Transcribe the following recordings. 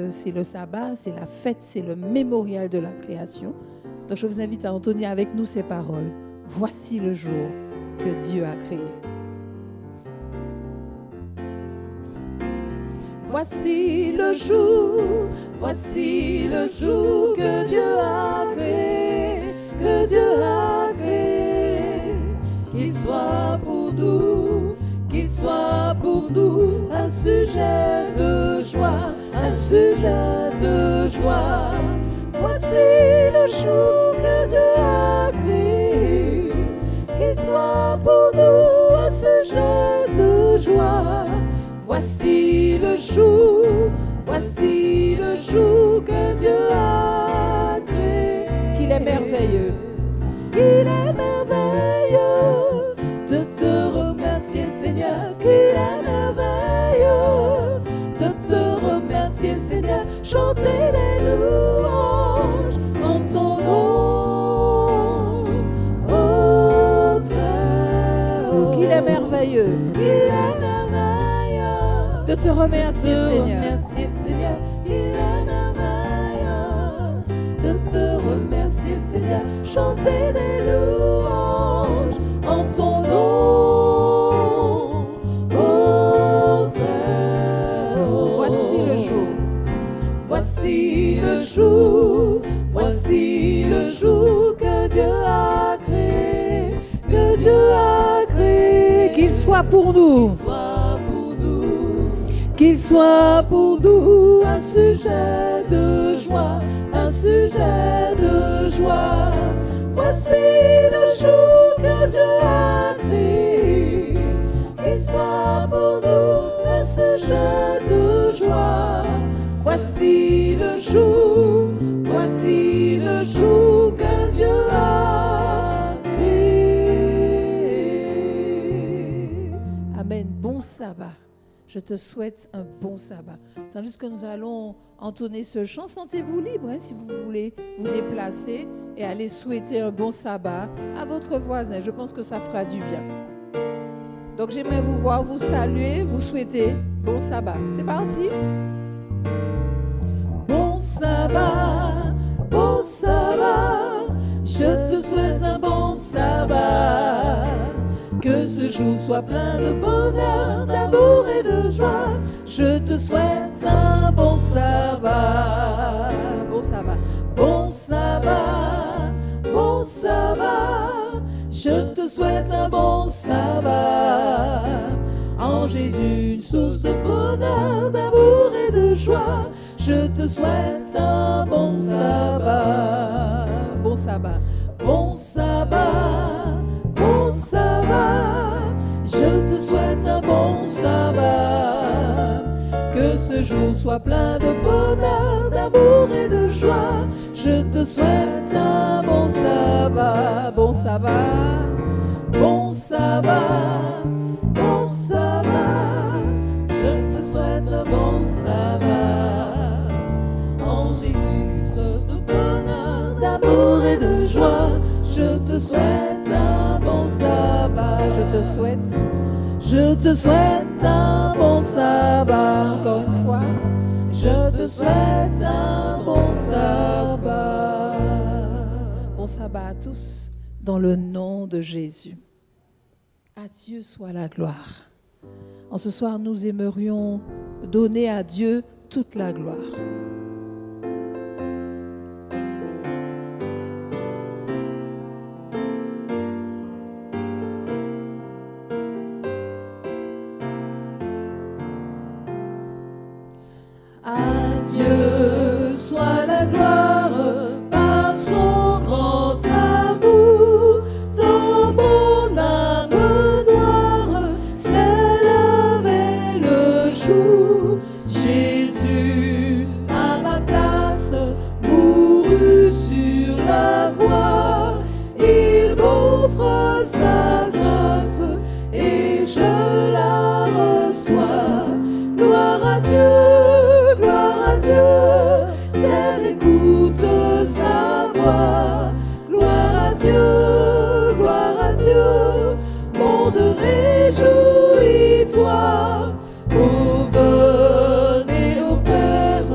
C'est le sabbat, c'est la fête, c'est le mémorial de la création. Donc je vous invite à entonner avec nous ces paroles. Voici le jour que Dieu a créé. Voici le jour que Dieu a créé, que Dieu a créé. Qu'il soit pour nous un sujet de joie, un sujet de joie. Voici le jour que Dieu a créé, qu'il soit pour nous un sujet de joie. Voici le jour que Dieu a créé. Qu'il est merveilleux, de te remercier Seigneur, qu'il est merveilleux de te remercier Seigneur, chanter des louanges en ton nom, oh très haut. Qu'il est merveilleux, de te remercier Seigneur, qu'il est merveilleux de te remercier Seigneur, chanter des louanges en ton nom, oh très haut. Voici le jour que Dieu a créé, qu'il soit pour nous, qu'il soit pour nous un sujet de joie, un sujet de joie. Voici le jour que Dieu a créé, qu'il soit pour nous un sujet de joie. Voici le jour que Dieu a créé. Amen. Bon sabbat. Je te souhaite un bon sabbat. Tandis que nous allons entonner ce chant, sentez-vous libre si vous voulez vous déplacer et aller souhaiter un bon sabbat à votre voisin. Je pense que ça fera du bien. Donc j'aimerais vous voir, vous saluer, vous souhaiter bon sabbat. C'est parti. Bon sabbat, je te souhaite un bon sabbat. Que ce jour soit plein de bonheur, d'amour et de joie. Je te souhaite un bon sabbat. Bon sabbat, bon sabbat, bon sabbat. Je te souhaite un bon sabbat. En Jésus, une source de bonheur, d'amour et de joie. Je te souhaite un bon sabbat. Bon sabbat, bon sabbat, bon sabbat. Je te souhaite un bon sabbat. Que ce jour soit plein de bonheur, d'amour et de joie. Je te souhaite un bon sabbat. Bon sabbat, bon sabbat, bon sabbat. Je te souhaite un bon sabbat. En Jésus, une source de bonheur, d'amour et de joie. Je te souhaite un bon sabbat. Je te souhaite un bon sabbat. Encore une fois, je te souhaite un bon sabbat. Bon sabbat à tous, dans le nom de Jésus. À Dieu soit la gloire. En ce soir, nous aimerions donner à Dieu toute la gloire. Dieu soit la gloire par son grand amour. Dans mon âme noire s'est levé le jour. Jésus à ma place mourut sur la croix. Il m'offre sa grâce et je la reçois. Gloire à Dieu. Terre écoute sa voix. Gloire à Dieu, monde réjouis-toi. Oh, venez au Père,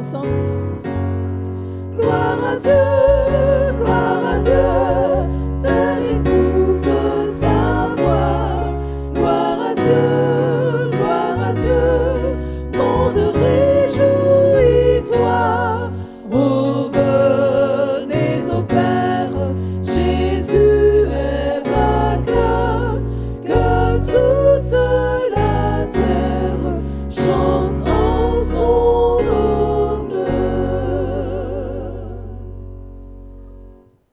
ensemble. Gloire à Dieu, tel écoute sa voix. Gloire à Dieu, monde réjouis-toi. Revenez au Père, Jésus est vainqueur, que toute la terre chante en son honneur.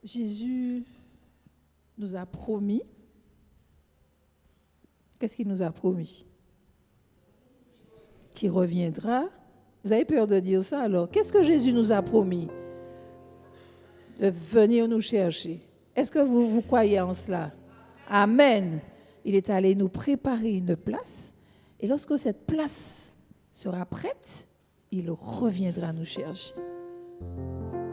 Jésus nous a promis. Qu'est-ce qu'il nous a promis? Qu'il reviendra. Vous avez peur de dire ça alors? Qu'est-ce que Jésus nous a promis? De venir nous chercher. Est-ce que vous croyez en cela? Amen. Il est allé nous préparer une place. Et lorsque cette place sera prête, il reviendra nous chercher.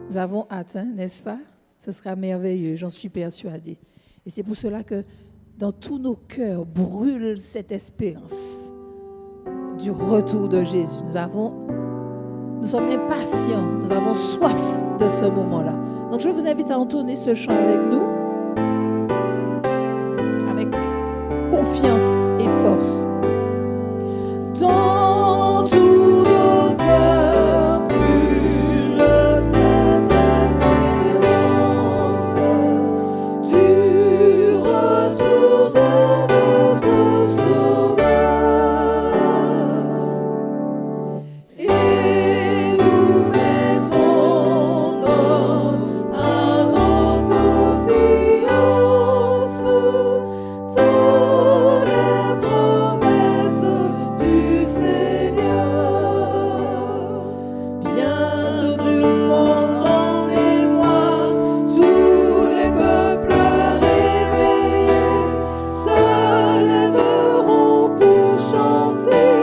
Nous avons hâte, n'est-ce pas? Ce sera merveilleux, j'en suis persuadée. Et c'est pour cela que dans tous nos cœurs brûle cette espérance du retour de Jésus. Nous sommes impatients, nous avons soif de ce moment-là. Donc je vous invite à entonner ce chant avec nous, avec confiance et force. Dans tous nos cœurs brûle cette espérance du retour de notre Sauveur. Et nous mettons notre confiance dans les promesses du Seigneur. Bientôt du monde en émoi, tous les peuples réveillés se lèveront pour chanter.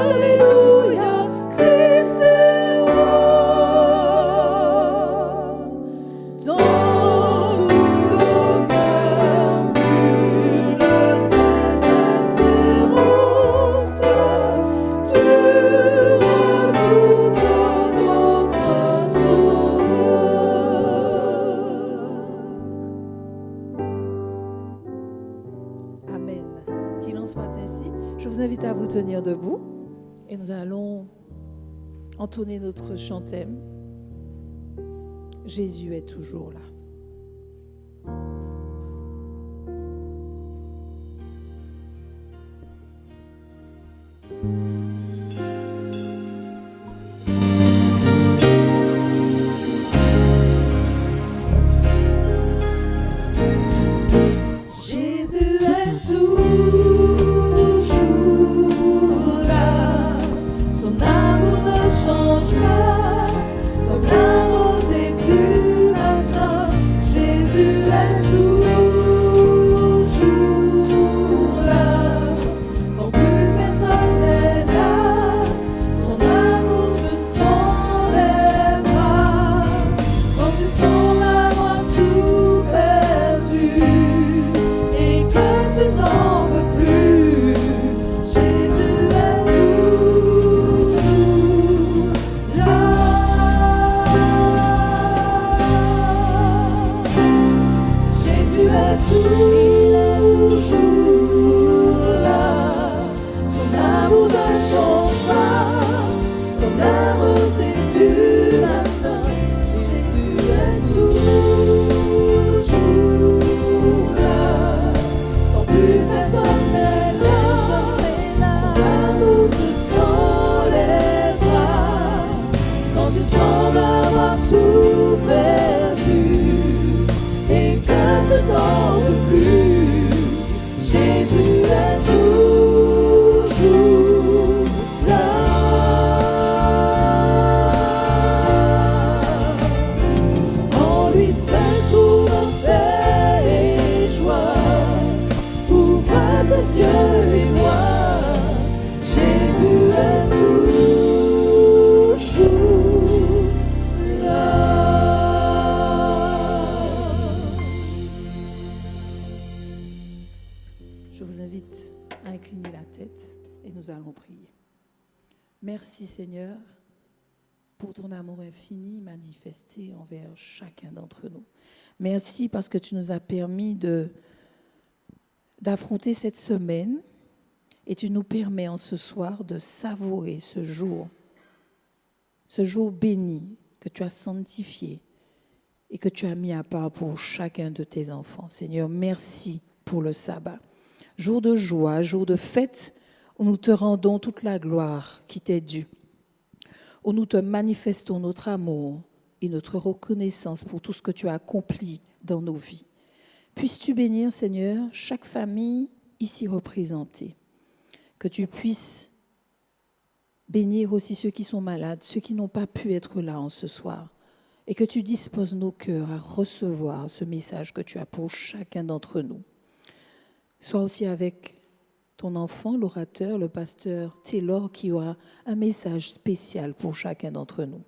Alléluia, Christ est roi. Dans tous nos cœurs brûle cette espérance du retour de notre Sauveur. Amen. Qu'il en soit ainsi. Je vous invite à vous tenir debout et nous allons entonner notre chant-thème. Jésus est toujours là. Jésus est toujours là, son amour ne change pas, comme la rosée du matin. Jésus est toujours là, quand plus personne n'est là, son amour te tend les bras, quand tu sembles avoir tout perdu et que tu n'en veux plus. Jésus est toujours là. Jésus est toujours là. Son amour ne change pas, comme la rosée du matin. Jésus est toujours là, quand plus personne n'est là. Son amour te tend les bras, quand tu sembles avoir tout perdu et que tu n'en veux plus. Jésus est toujours là. En lui seul trouve paix et joie. Ouvre tes yeux et vois. Jésus est toujours là. Je vous invite à incliner la tête et nous allons prier. Merci Seigneur pour ton amour infini manifesté envers chacun d'entre nous. Merci parce que tu nous as permis d'affronter cette semaine et tu nous permets en ce soir de savourer ce jour béni que tu as sanctifié et que tu as mis à part pour chacun de tes enfants. Seigneur, merci pour le sabbat. Jour de joie, jour de fête, où nous te rendons toute la gloire qui t'est due, où nous te manifestons notre amour et notre reconnaissance pour tout ce que tu as accompli dans nos vies. Puisses-tu bénir, Seigneur, chaque famille ici représentée, que tu puisses bénir aussi ceux qui sont malades, ceux qui n'ont pas pu être là en ce soir, et que tu disposes nos cœurs à recevoir ce message que tu as pour chacun d'entre nous. Sois aussi avec ton enfant, l'orateur, le pasteur Taylor, qui aura un message spécial pour chacun d'entre nous.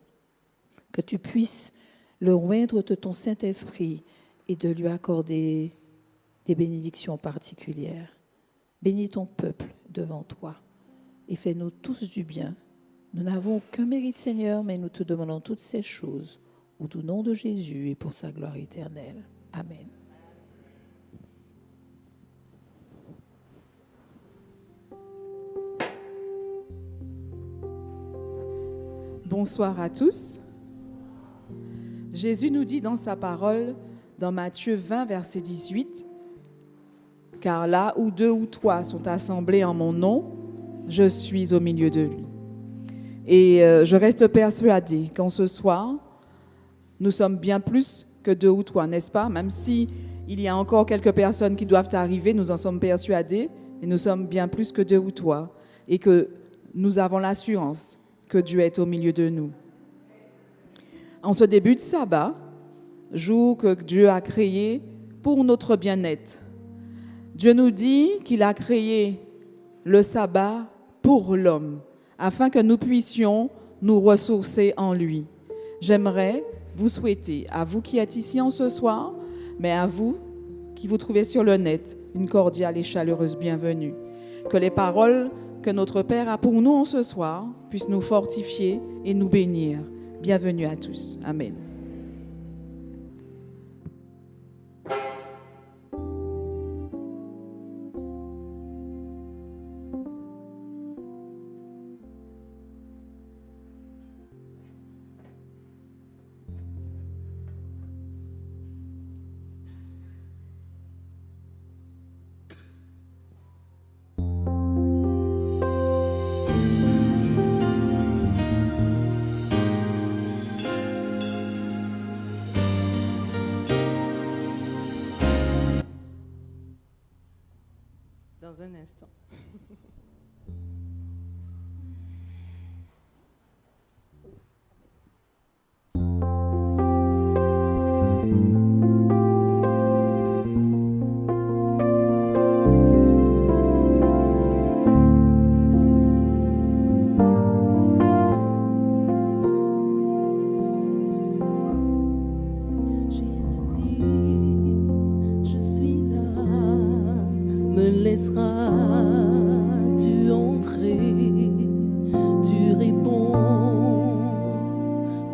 Que tu puisses le oindre de ton Saint-Esprit et de lui accorder des bénédictions particulières. Bénis ton peuple devant toi et fais-nous tous du bien. Nous n'avons aucun mérite, Seigneur, mais nous te demandons toutes ces choses au doux nom de Jésus et pour sa gloire éternelle. Amen. Bonsoir à tous. Jésus nous dit dans sa parole, dans Matthieu 20, verset 18, « Car là où 2 ou 3 sont assemblés en mon nom, je suis au milieu de lui. » Et je reste persuadée qu'en ce soir, nous sommes bien plus que 2 ou 3, n'est-ce pas? Même si il y a encore quelques personnes qui doivent arriver, nous en sommes persuadés, et nous sommes bien plus que 2 ou 3, et que nous avons l'assurance que Dieu est au milieu de nous. En ce début de sabbat, jour que Dieu a créé pour notre bien-être, Dieu nous dit qu'il a créé le sabbat pour l'homme, afin que nous puissions nous ressourcer en lui. J'aimerais vous souhaiter, à vous qui êtes ici en ce soir, mais à vous qui vous trouvez sur le net, une cordiale et chaleureuse bienvenue. Que les paroles que notre Père a pour nous en ce soir puissent nous fortifier et nous bénir. Bienvenue à tous. Amen. Dans un instant. Laisseras-tu entrer? Tu réponds,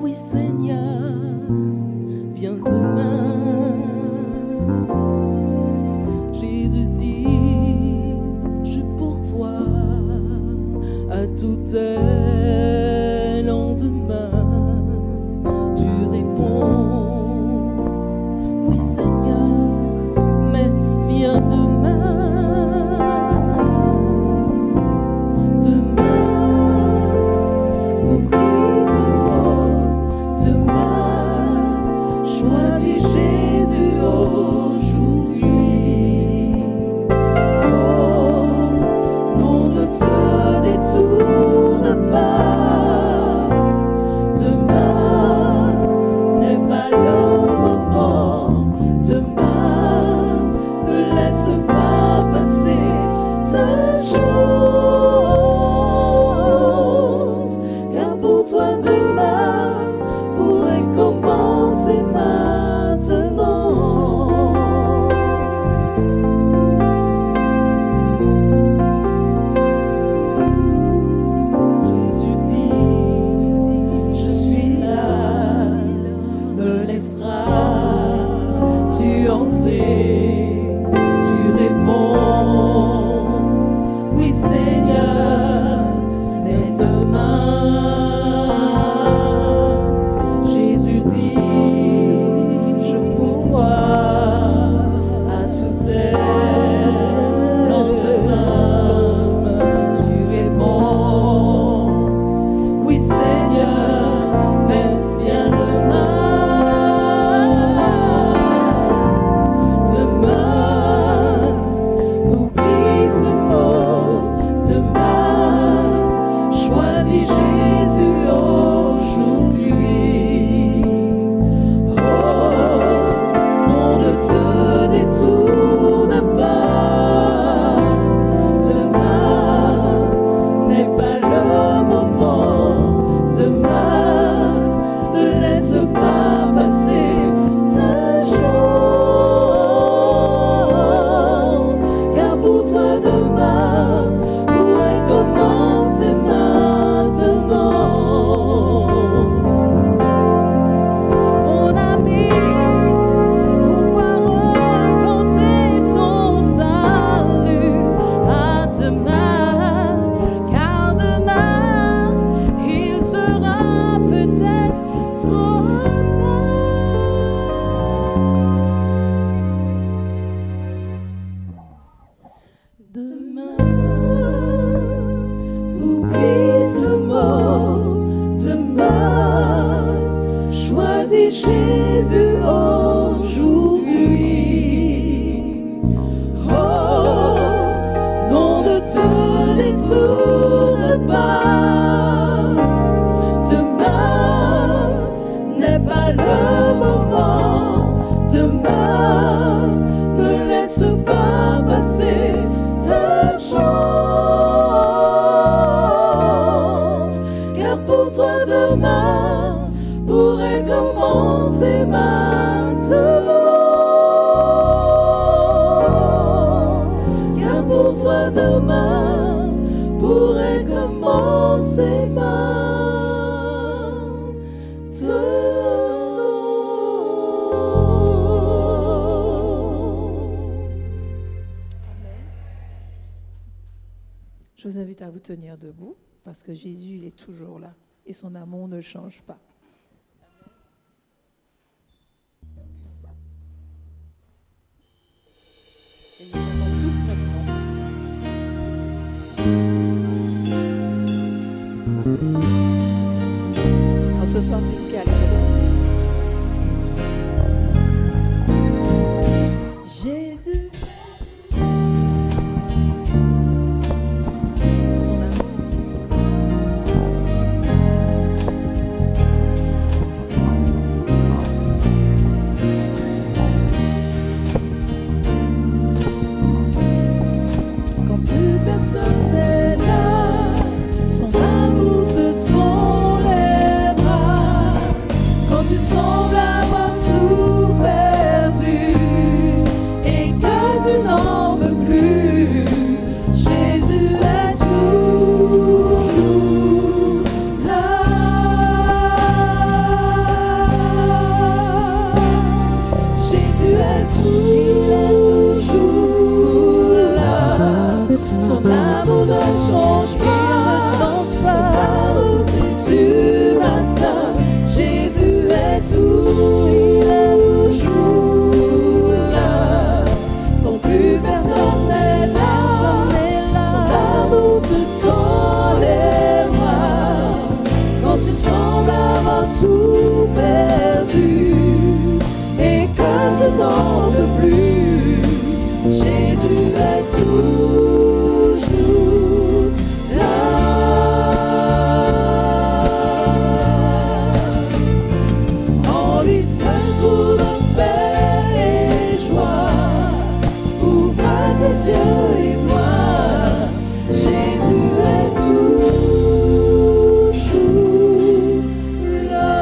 oui Seigneur, viens demain. Jésus dit, je pourvois à tout tes lendemain. Tu réponds, oui Seigneur, mais viens demain. demain. Oublie ce mot demain. Choisis Jésus aujourd'hui. Oh, non, ne te détourne pas. Demain n'est pas le moment. Demain, ne laisse pas passer ta chance. Car pour toi demain pourrait commencer maintenant. Car pour toi demain pourrait commencer maintenant. Je vous invite à vous tenir debout parce que Jésus, il est toujours là et son amour ne change pas. Et nous chantons tous notre nom. Alors ce soir, c'est vous qui allez commencer. Jésus, Son amour. quand plus personne n'est là, son amour te tend les bras. Quand tu sembles avoir tout perdu et que tu n'en veux plus, Jésus est toujours là. Jésus est toujours là. Son amour ne change pas. L'amour du matin, Jésus est toujours là. Quand plus personne n'est là, son amour te tend les bras. Quand tu sembles avoir tout perdu et que tu n'en veux plus, Jésus est toujours là. En lui seul trouve paix et joie. Ouvre tes yeux et vois, Jésus est toujours là.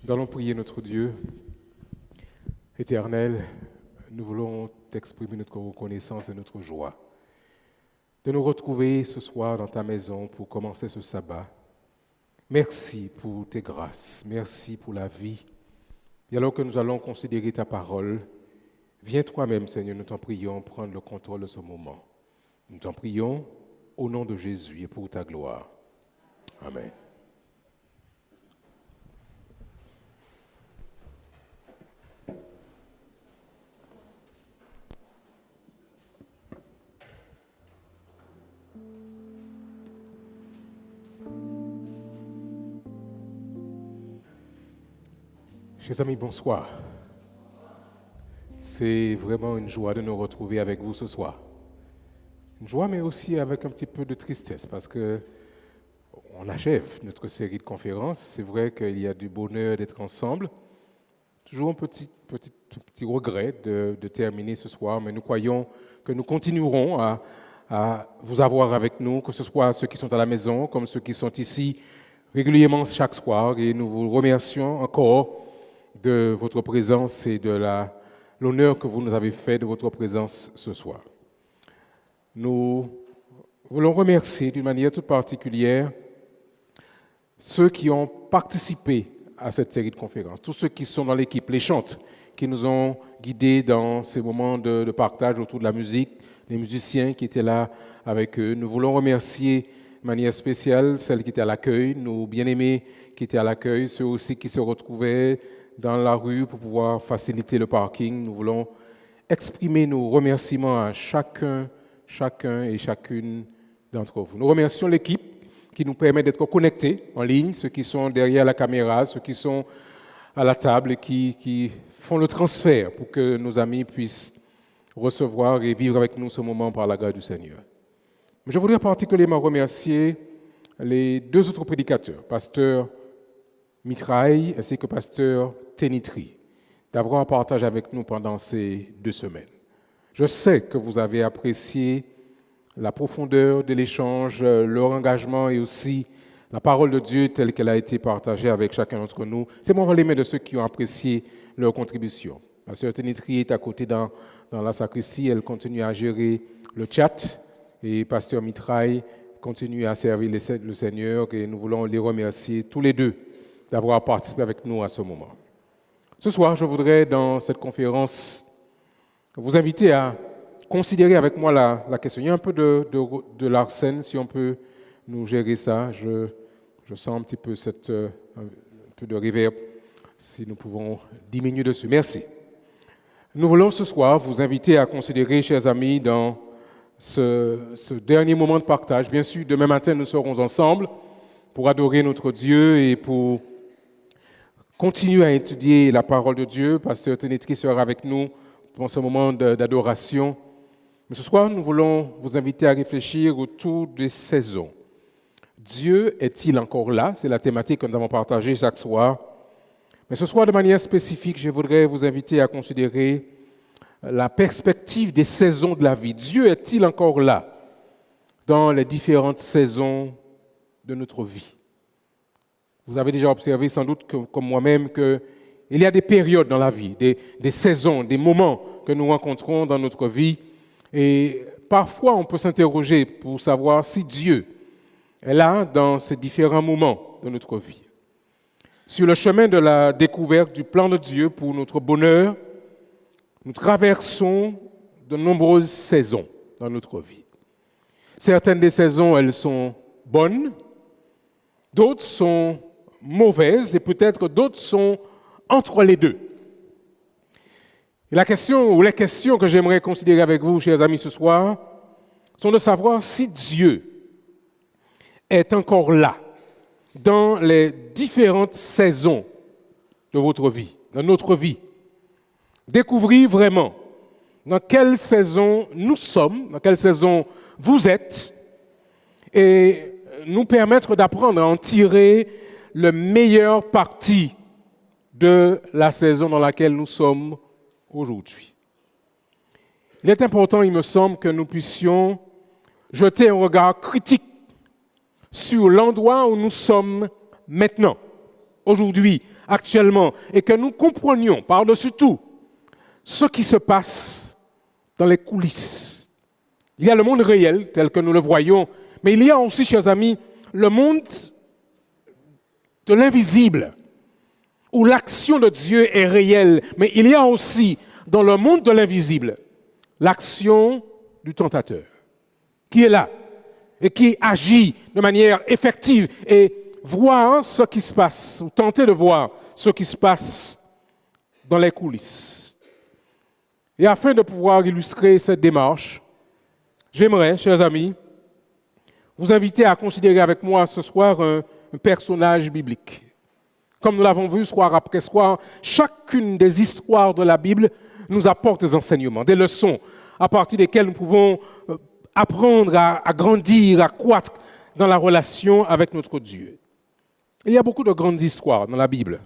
Nous allons prier notre Dieu éternel. Nous voulons t'exprimer notre reconnaissance et notre joie de nous retrouver ce soir dans ta maison pour commencer ce sabbat. Merci pour tes grâces, merci pour la vie. Et alors que nous allons considérer ta parole, viens toi-même, Seigneur, nous t'en prions, prendre le contrôle de ce moment. Nous t'en prions au nom de Jésus et pour ta gloire. Amen. Chers amis, bonsoir. C'est vraiment une joie de nous retrouver avec vous ce soir. Une joie, mais aussi avec un petit peu de tristesse, parce que on achève notre série de conférences. C'est vrai qu'il y a du bonheur d'être ensemble. Toujours un petit regret de terminer ce soir, mais nous croyons que nous continuerons à vous avoir avec nous, que ce soit ceux qui sont à la maison, comme ceux qui sont ici régulièrement chaque soir. Et nous vous remercions encore de votre présence et de l'honneur que vous nous avez fait de votre présence ce soir. Nous voulons remercier d'une manière toute particulière ceux qui ont participé à cette série de conférences, tous ceux qui sont dans l'équipe, les chantes, qui nous ont guidés dans ces moments de partage autour de la musique, les musiciens qui étaient là avec eux. Nous voulons remercier de manière spéciale celles qui étaient à l'accueil, nos bien-aimés qui étaient à l'accueil, ceux aussi qui se retrouvaient dans la rue pour pouvoir faciliter le parking. Nous voulons exprimer nos remerciements à chacun et chacune d'entre vous. Nous remercions l'équipe qui nous permet d'être connectés en ligne, ceux qui sont derrière la caméra, ceux qui sont à la table et qui font le transfert pour que nos amis puissent recevoir et vivre avec nous ce moment par la grâce du Seigneur. Je voudrais particulièrement remercier les deux autres prédicateurs, pasteur Mitraille ainsi que pasteur Tenitri, d'avoir partagé avec nous pendant ces 2 semaines. Je sais que vous avez apprécié la profondeur de l'échange, leur engagement et aussi la parole de Dieu telle qu'elle a été partagée avec chacun d'entre nous. C'est moi les mains de ceux qui ont apprécié leur contribution. La sœur Tenitri est à côté dans la sacristie, elle continue à gérer le chat et pasteur Mitraille continue à servir le Seigneur et nous voulons les remercier tous les deux d'avoir participé avec nous à ce moment. Ce soir, je voudrais dans cette conférence vous inviter à considérer avec moi la question. Il y a un peu de l'arsène, si on peut nous gérer ça. Je sens un petit peu un peu de reverb, si nous pouvons diminuer dessus. Merci. Nous voulons ce soir vous inviter à considérer, chers amis, dans ce dernier moment de partage. Bien sûr, demain matin, nous serons ensemble pour adorer notre Dieu et pour continuer à étudier la parole de Dieu. Pasteur Tenitri sera avec nous pour ce moment d'adoration. Mais ce soir, nous voulons vous inviter à réfléchir autour des saisons. Dieu est-il encore là? C'est la thématique que nous avons partagée chaque soir. Mais ce soir, de manière spécifique, je voudrais vous inviter à considérer la perspective des saisons de la vie. Dieu est-il encore là dans les différentes saisons de notre vie? Vous avez déjà observé sans doute comme moi-même qu'il y a des périodes dans la vie, des saisons, des moments que nous rencontrons dans notre vie. Et parfois, on peut s'interroger pour savoir si Dieu est là dans ces différents moments de notre vie. Sur le chemin de la découverte du plan de Dieu pour notre bonheur, nous traversons de nombreuses saisons dans notre vie. Certaines des saisons, elles sont bonnes, d'autres sont mauvaises et peut-être d'autres sont entre les deux. Et la question ou les questions que j'aimerais considérer avec vous, chers amis, ce soir, sont de savoir si Dieu est encore là dans les différentes saisons de votre vie, dans notre vie. Découvrir vraiment dans quelle saison nous sommes, dans quelle saison vous êtes, et nous permettre d'apprendre à en tirer le meilleur parti de la saison dans laquelle nous sommes aujourd'hui. Il est important, il me semble, que nous puissions jeter un regard critique sur l'endroit où nous sommes maintenant, aujourd'hui, actuellement, et que nous comprenions par-dessus tout ce qui se passe dans les coulisses. Il y a le monde réel, tel que nous le voyons, mais il y a aussi, chers amis, le monde de l'invisible, où l'action de Dieu est réelle, mais il y a aussi, dans le monde de l'invisible, l'action du tentateur, qui est là et qui agit de manière effective et voir ce qui se passe, ou tenter de voir ce qui se passe dans les coulisses. Et afin de pouvoir illustrer cette démarche, j'aimerais, chers amis, vous inviter à considérer avec moi ce soir un personnage biblique. Comme nous l'avons vu soir après soir, chacune des histoires de la Bible nous apporte des enseignements, des leçons à partir desquelles nous pouvons apprendre à grandir, à croître dans la relation avec notre Dieu. Il y a beaucoup de grandes histoires dans la Bible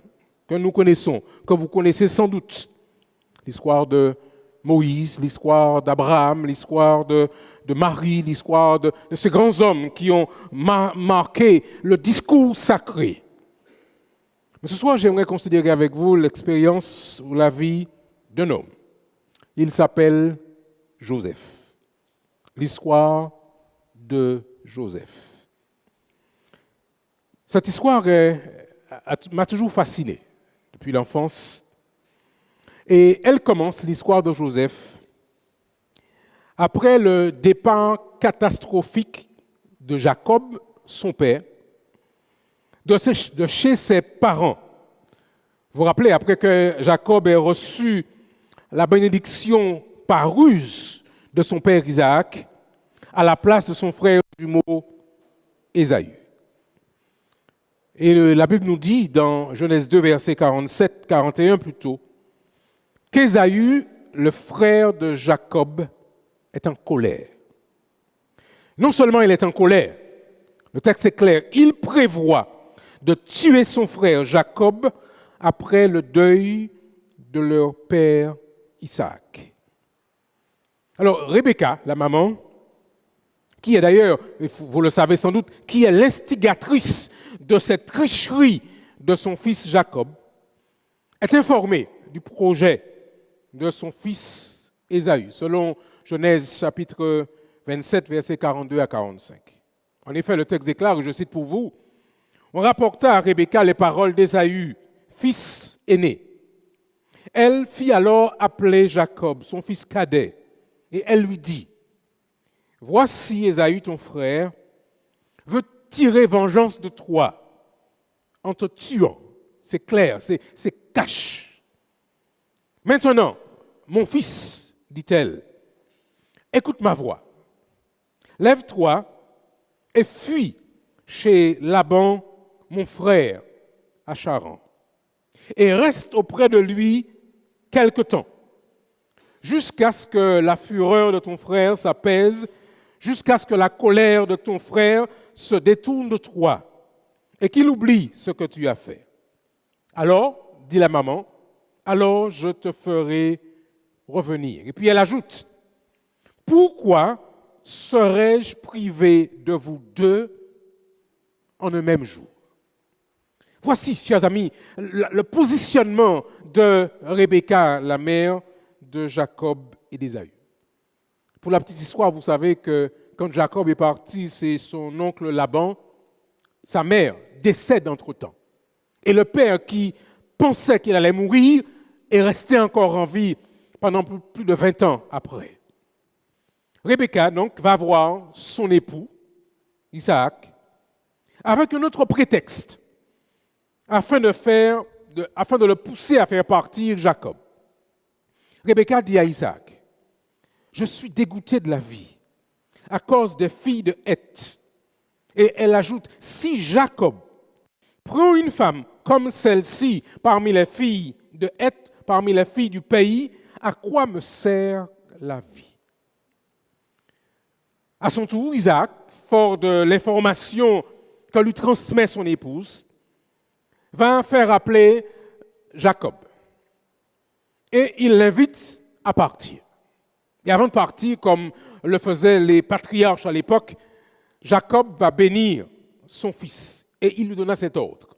que nous connaissons, que vous connaissez sans doute. L'histoire de Moïse, l'histoire d'Abraham, l'histoire de Marie, l'histoire de ces grands hommes qui ont marqué le discours sacré. Mais ce soir, j'aimerais considérer avec vous l'expérience ou la vie d'un homme. Il s'appelle Joseph. L'histoire de Joseph. Cette histoire m'a toujours fasciné depuis l'enfance. Et elle commence, l'histoire de Joseph, après le départ catastrophique de Jacob, son père, de chez ses parents, Vous vous rappelez, après que Jacob ait reçu la bénédiction par ruse de son père Isaac, à la place de son frère jumeau Ésaü. Et la Bible nous dit dans Genèse 2, verset 41 plutôt, qu'Ésaü, le frère de Jacob, est en colère. Non seulement il est en colère, le texte est clair, il prévoit de tuer son frère Jacob après le deuil de leur père Isaac. Alors Rebecca, la maman, qui est d'ailleurs, vous le savez sans doute, qui est l'instigatrice de cette tricherie de son fils Jacob, est informée du projet de son fils Ésaü, selon Genèse chapitre 27, versets 42 à 45. En effet, le texte déclare, je cite pour vous, « On rapporta à Rebecca les paroles d'Ésaü, fils aîné. Elle fit alors appeler Jacob, son fils cadet, et elle lui dit, « Voici Ésaü, ton frère, veut tirer vengeance de toi en te tuant. » C'est clair, c'est cash. « Maintenant, mon fils, dit-elle, écoute ma voix. Lève-toi et fuis chez Laban, mon frère, à Charan, et reste auprès de lui quelque temps, jusqu'à ce que la fureur de ton frère s'apaise, jusqu'à ce que la colère de ton frère se détourne de toi et qu'il oublie ce que tu as fait. Alors, dit la maman, alors je te ferai revenir. Et puis elle ajoute, pourquoi serais-je privé de vous deux en un même jour? Voici, chers amis, le positionnement de Rebecca, la mère de Jacob et d'Ésaü. Pour la petite histoire, vous savez que quand Jacob est parti, c'est son oncle Laban, sa mère décède entre-temps. Et le père qui pensait qu'il allait mourir est resté encore en vie pendant plus de 20 ans après. Rebecca, donc, va voir son époux, Isaac, avec un autre prétexte, afin de le pousser à faire partir Jacob. Rebecca dit à Isaac, « Je suis dégoûtée de la vie à cause des filles de Heth. » Et elle ajoute, « Si Jacob prend une femme comme celle-ci parmi les filles de Heth, parmi les filles du pays, à quoi me sert la vie ?» À son tour, Isaac, fort de l'information que lui transmet son épouse, va faire appeler Jacob. Et il l'invite à partir. Et avant de partir, comme le faisaient les patriarches à l'époque, Jacob va bénir son fils. Et il lui donna cet ordre.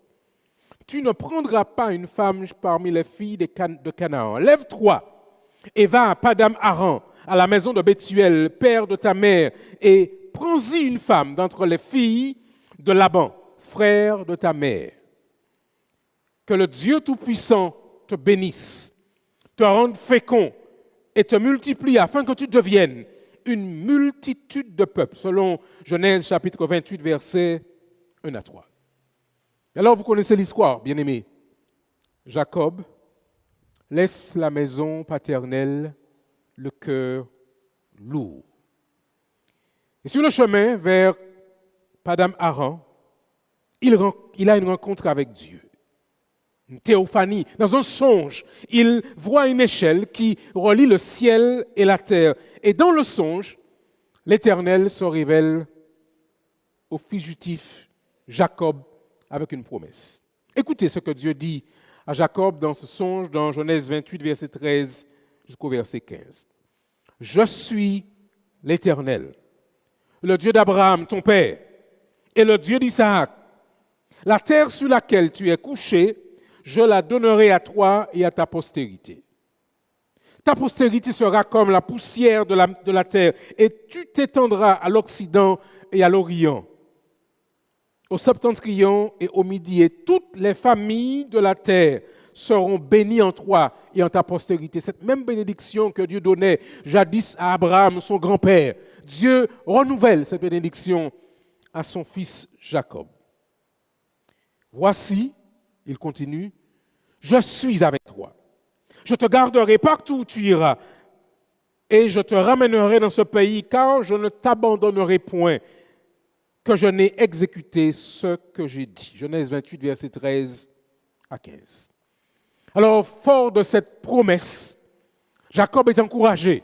Tu ne prendras pas une femme parmi les filles de Canaan. Lève-toi et va à Padam-Aram, à la maison de Bethuel, père de ta mère, et prends-y une femme d'entre les filles de Laban, frère de ta mère. Que le Dieu Tout-Puissant te bénisse, te rende fécond et te multiplie afin que tu deviennes une multitude de peuples, selon Genèse chapitre 28, versets 1 à 3. Alors vous connaissez l'histoire, bien-aimés. Jacob laisse la maison paternelle, le cœur lourd. Et sur le chemin vers Padam-Aram, il a une rencontre avec Dieu. Une théophanie. Dans un songe, il voit une échelle qui relie le ciel et la terre. Et dans le songe, l'Éternel se révèle au fugitif Jacob avec une promesse. Écoutez ce que Dieu dit à Jacob dans ce songe, dans Genèse 28, verset 13 jusqu'au verset 15. « Je suis l'Éternel, le Dieu d'Abraham, ton père, et le Dieu d'Isaac. La terre sur laquelle tu es couché, je la donnerai à toi et à ta postérité. Ta postérité sera comme la poussière de la terre, et tu t'étendras à l'Occident et à l'Orient, au septentrion et au midi, et toutes les familles de la terre seront bénies en toi et en ta postérité. » Cette même bénédiction que Dieu donnait jadis à Abraham, son grand-père, Dieu renouvelle cette bénédiction à son fils Jacob. « Voici, il continue, je suis avec toi. Je te garderai partout où tu iras et je te ramènerai dans ce pays car je ne t'abandonnerai point que je n'ai exécuté ce que j'ai dit. Genèse 28, versets 13 à 15. Alors, fort de cette promesse, Jacob est encouragé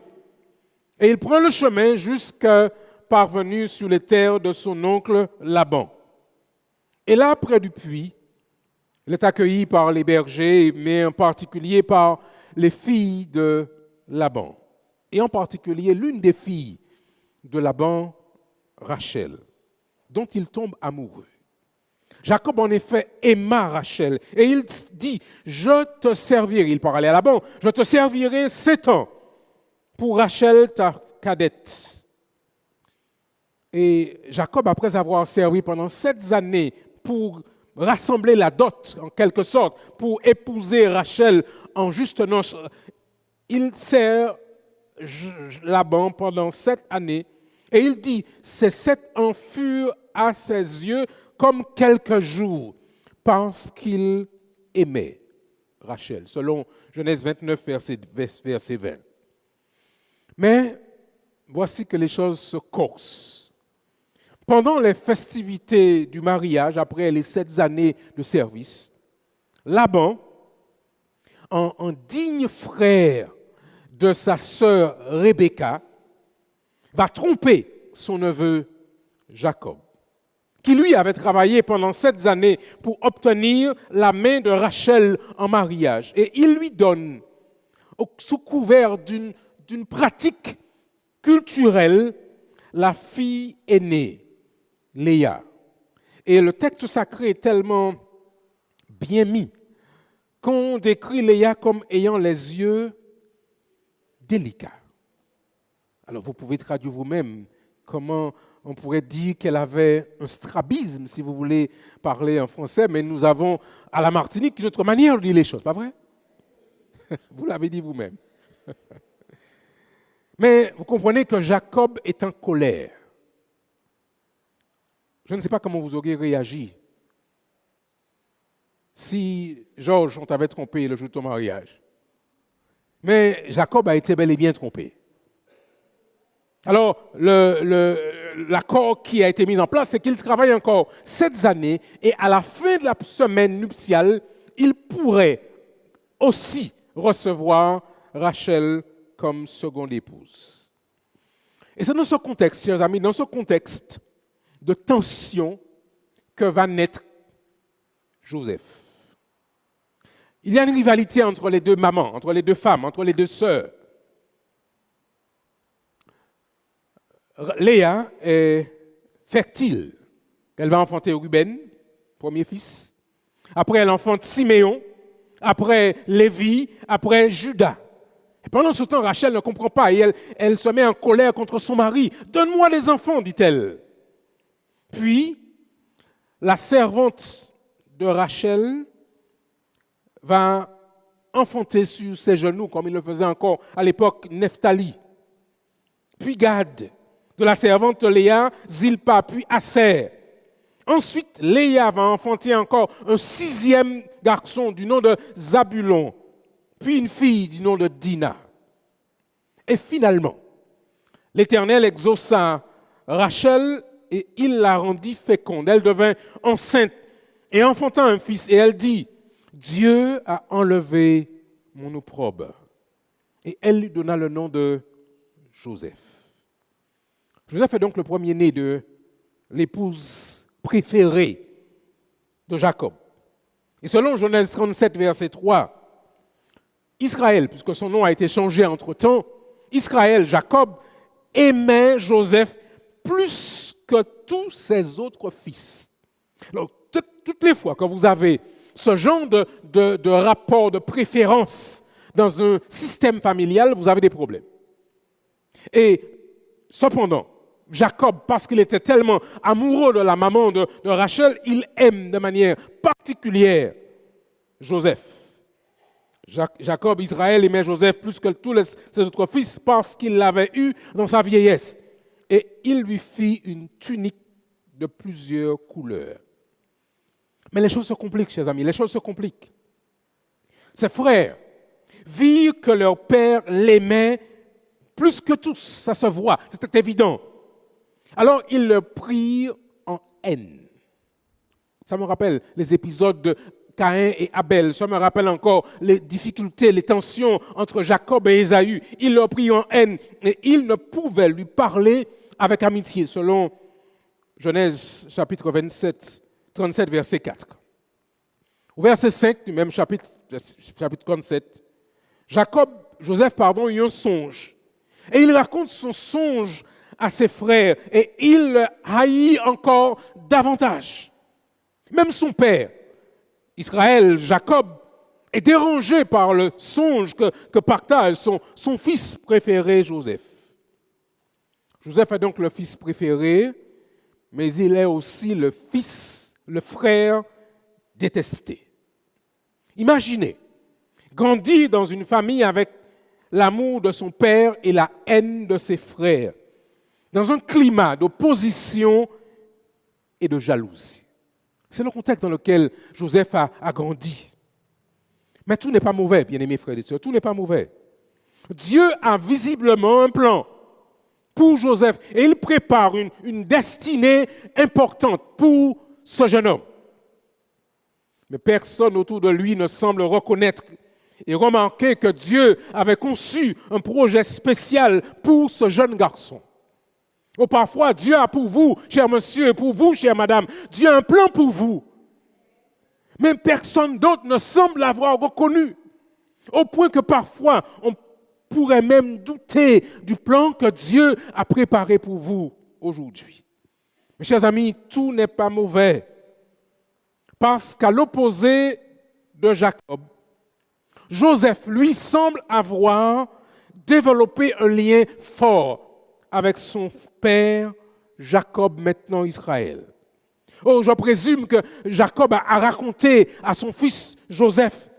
et il prend le chemin jusqu'à parvenir sur les terres de son oncle Laban. Et là, près du puits, il est accueilli par les bergers, mais en particulier par les filles de Laban. Et en particulier l'une des filles de Laban, Rachel, dont il tombe amoureux. Jacob, en effet, aima Rachel. Et il dit, je te servirai, il parlait à Laban, je te servirai 7 ans pour Rachel, ta cadette. Et Jacob, après avoir servi pendant 7 années pour rassembler la dot, en quelque sorte, pour épouser Rachel en juste noces, il sert Laban pendant 7 années. Et il dit, ces 7 ans furent à ses yeux comme quelques jours, parce qu'il aimait Rachel, selon Genèse 29, verset 20. Mais voici que les choses se corsent. Pendant les festivités du mariage, après les 7 années de service, Laban, en digne frère de sa sœur Rebecca, va tromper son neveu Jacob, qui lui avait travaillé pendant 7 années pour obtenir la main de Rachel en mariage. Et il lui donne, sous couvert d'une pratique culturelle, la fille aînée, Léa. Et le texte sacré est tellement bien mis qu'on décrit Léa comme ayant les yeux délicats. Alors vous pouvez traduire vous-même comment on pourrait dire qu'elle avait un strabisme, si vous voulez parler en français, mais nous avons à la Martinique une autre manière de dire les choses, pas vrai? Vous l'avez dit vous-même. Mais vous comprenez que Jacob est en colère. Je ne sais pas comment vous auriez réagi si Georges, on t'avait trompé le jour de ton mariage. Mais Jacob a été bel et bien trompé. Alors, l'accord qui a été mis en place, c'est qu'il travaille encore 7 années et à la fin de la semaine nuptiale, il pourrait aussi recevoir Rachel comme seconde épouse. Et c'est dans ce contexte, chers amis, dans ce contexte de tension que va naître Joseph. Il y a une rivalité entre les 2 mamans, entre les 2 femmes, entre les 2 sœurs. Léa est fertile. Elle va enfanter Ruben, premier fils. Après, elle enfante Siméon. Après, Lévi. Après, Judas. Et pendant ce temps, Rachel ne comprend pas et elle se met en colère contre son mari. « Donne-moi les enfants, dit-elle. » Puis, la servante de Rachel va enfanter sur ses genoux, comme il le faisait encore à l'époque, Nephtali. Puis Gad. De la servante Léa, Zilpa, puis Aser. Ensuite, Léa va enfanter encore un 6e garçon du nom de Zabulon, puis une fille du nom de Dina. Et finalement, l'Éternel exauça Rachel et il la rendit féconde. Elle devint enceinte et enfanta un fils. Et elle dit, Dieu a enlevé mon opprobre. Et elle lui donna le nom de Joseph. Joseph est donc le premier-né de l'épouse préférée de Jacob. Et selon Genèse 37, verset 3, Israël, puisque son nom a été changé entre-temps, Israël, Jacob, aimait Joseph plus que tous ses autres fils. Alors, toutes les fois que vous avez ce genre de rapport de préférence dans un système familial, vous avez des problèmes. Et cependant, Jacob, parce qu'il était tellement amoureux de la maman de Rachel, il aime de manière particulière Joseph. Jacob, Israël aimait Joseph plus que tous ses autres fils parce qu'il l'avait eu dans sa vieillesse. Et il lui fit une tunique de plusieurs couleurs. Mais les choses se compliquent, chers amis, les choses se compliquent. Ses frères virent que leur père l'aimait plus que tous, ça se voit, c'était évident. Alors ils le prirent en haine. Ça me rappelle les épisodes de Caïn et Abel. Ça me rappelle encore les difficultés, les tensions entre Jacob et Ésaü. Ils le prirent en haine et ils ne pouvaient lui parler avec amitié, selon Genèse chapitre 27, 37, verset 4. Au verset 5 du même chapitre 37, Joseph eut un songe. Et il raconte son songe à ses frères et il le haït encore davantage. Même son père, Israël, Jacob, est dérangé par le songe que partage son fils préféré, Joseph. Joseph est donc le fils préféré, mais il est aussi le frère détesté. Imaginez, grandir dans une famille avec l'amour de son père et la haine de ses frères, dans un climat d'opposition et de jalousie. C'est le contexte dans lequel Joseph a grandi. Mais tout n'est pas mauvais, bien-aimés frères et sœurs, tout n'est pas mauvais. Dieu a visiblement un plan pour Joseph et il prépare une destinée importante pour ce jeune homme. Mais personne autour de lui ne semble reconnaître et remarquer que Dieu avait conçu un projet spécial pour ce jeune garçon. Ou parfois, Dieu a pour vous, cher monsieur, et pour vous, chère madame, Dieu a un plan pour vous. Mais personne d'autre ne semble l'avoir reconnu. Au point que parfois, on pourrait même douter du plan que Dieu a préparé pour vous aujourd'hui. Mes chers amis, tout n'est pas mauvais. Parce qu'à l'opposé de Jacob, Joseph, lui, semble avoir développé un lien fort avec son père Jacob, maintenant Israël. Oh, je présume que Jacob a raconté à son fils Joseph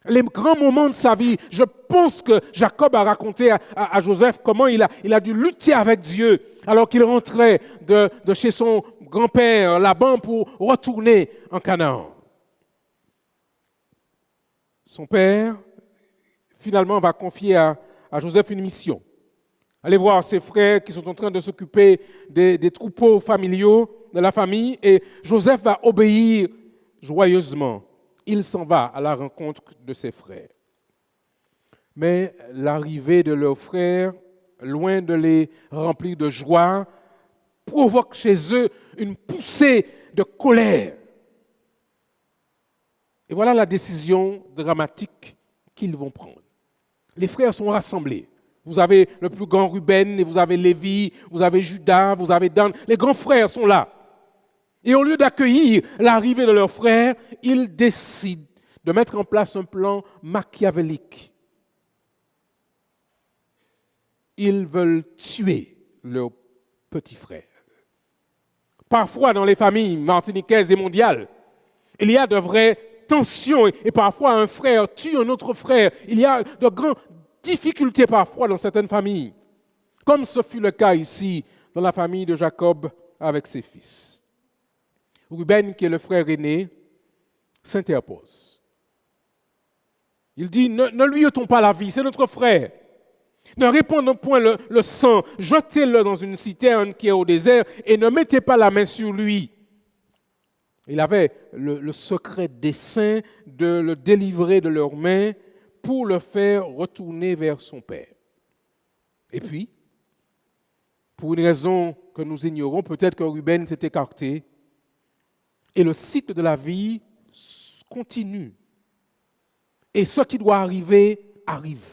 les grands moments de sa vie. Je pense que Jacob a raconté à Joseph comment il a dû lutter avec Dieu alors qu'il rentrait de chez son grand-père Laban pour retourner en Canaan. Son père, finalement, va confier à Joseph une mission. Allez voir ses frères qui sont en train de s'occuper des troupeaux familiaux de la famille et Joseph va obéir joyeusement. Il s'en va à la rencontre de ses frères. Mais l'arrivée de leurs frères, loin de les remplir de joie, provoque chez eux une poussée de colère. Et voilà la décision dramatique qu'ils vont prendre. Les frères sont rassemblés. Vous avez le plus grand Ruben, et vous avez Lévi, vous avez Judas, vous avez Dan. Les grands frères sont là. Et au lieu d'accueillir l'arrivée de leurs frères, ils décident de mettre en place un plan machiavélique. Ils veulent tuer leurs petits frères. Parfois, dans les familles martiniquaises et mondiales, il y a de vraies tensions et parfois un frère tue un autre frère. Il y a de grandes difficultés parfois dans certaines familles, comme ce fut le cas ici dans la famille de Jacob avec ses fils. Ruben, qui est le frère aîné, s'interpose. Il dit, ne lui ôtons pas la vie, c'est notre frère. Ne répandons point le sang, jetez-le dans une citerne qui est au désert et ne mettez pas la main sur lui. Il avait le secret dessein de le délivrer de leurs mains pour le faire retourner vers son père. Et puis, pour une raison que nous ignorons, peut-être que Ruben s'est écarté et le cycle de la vie continue. Et ce qui doit arriver, arrive.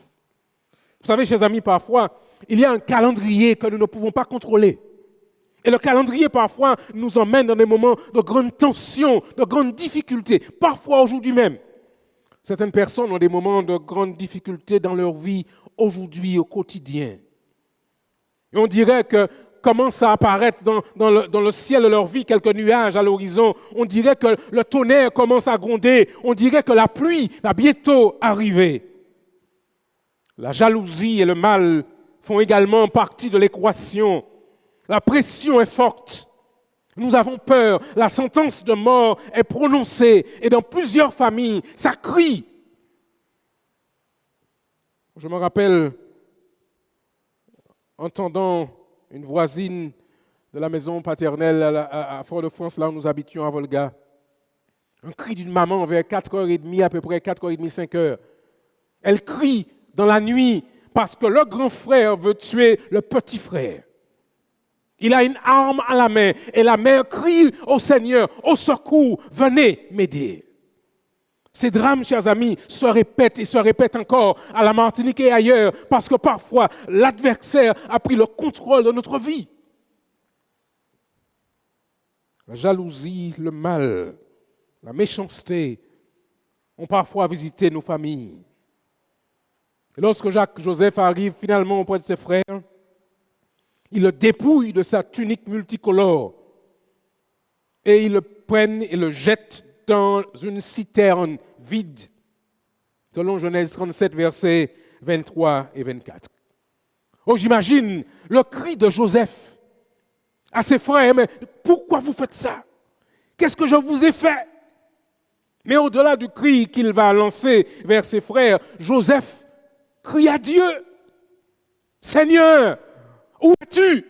Vous savez, chers amis, parfois, il y a un calendrier que nous ne pouvons pas contrôler. Et le calendrier, parfois, nous emmène dans des moments de grande tension, de grandes difficultés. Parfois, aujourd'hui même. Certaines personnes ont des moments de grandes difficultés dans leur vie, aujourd'hui, au quotidien. Et on dirait que commence à apparaître dans le ciel de leur vie quelques nuages à l'horizon. On dirait que le tonnerre commence à gronder. On dirait que la pluie va bientôt arriver. La jalousie et le mal font également partie de l'équation. La pression est forte. Nous avons peur. La sentence de mort est prononcée. Et dans plusieurs familles, ça crie. Je me rappelle, entendant une voisine de la maison paternelle à Fort-de-France, là où nous habitions à Volga, un cri d'une maman vers 4h30, à peu près 4h30, 5h. Elle crie dans la nuit parce que le grand frère veut tuer le petit frère. Il a une arme à la main et la mère crie au Seigneur, au secours, venez m'aider. Ces drames, chers amis, se répètent et se répètent encore à la Martinique et ailleurs parce que parfois l'adversaire a pris le contrôle de notre vie. La jalousie, le mal, la méchanceté ont parfois visité nos familles. Et lorsque Jacques-Joseph arrive finalement auprès de ses frères, il le dépouille de sa tunique multicolore et ils le prennent et le jettent dans une citerne vide, selon Genèse 37, versets 23 et 24. Oh, j'imagine le cri de Joseph à ses frères, mais pourquoi vous faites ça? Qu'est-ce que je vous ai fait? Mais au-delà du cri qu'il va lancer vers ses frères, Joseph crie à Dieu. Seigneur, où es-tu?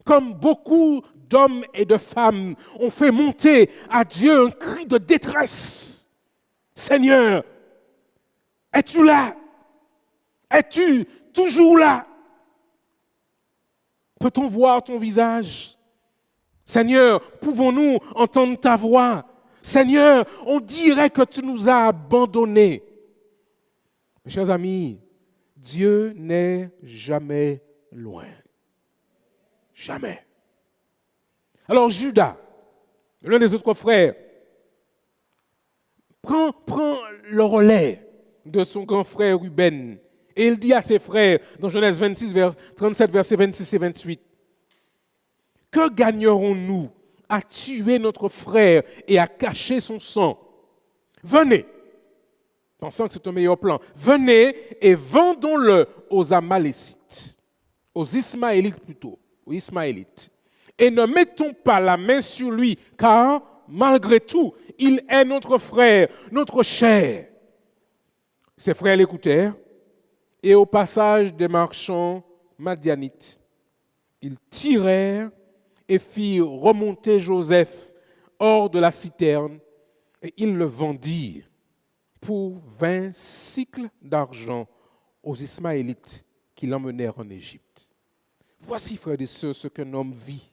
Comme beaucoup d'hommes et de femmes ont fait monter à Dieu un cri de détresse. Seigneur, es-tu là? Es-tu toujours là? Peut-on voir ton visage? Seigneur, pouvons-nous entendre ta voix? Seigneur, on dirait que tu nous as abandonnés. Mes chers amis, Dieu n'est jamais loin. Jamais. Alors Judas, l'un des autres frères, prend le relais de son grand frère Ruben et il dit à ses frères, dans Genèse 26, 37, versets 26 et 28, « Que gagnerons-nous à tuer notre frère et à cacher son sang? Venez, pensant que c'est un meilleur plan, venez et vendons-le aux Amalécites, aux Ismaélites plutôt, aux Ismaélites. Et ne mettons pas la main sur lui, car malgré tout, il est notre frère, notre chair. » Ses frères l'écoutèrent, et au passage des marchands madianites, ils tirèrent et firent remonter Joseph hors de la citerne, et ils le vendirent pour 20 cycles d'argent aux Ismaélites qui l'emmenèrent en Égypte. Voici, frères et sœurs, ce qu'un homme vit.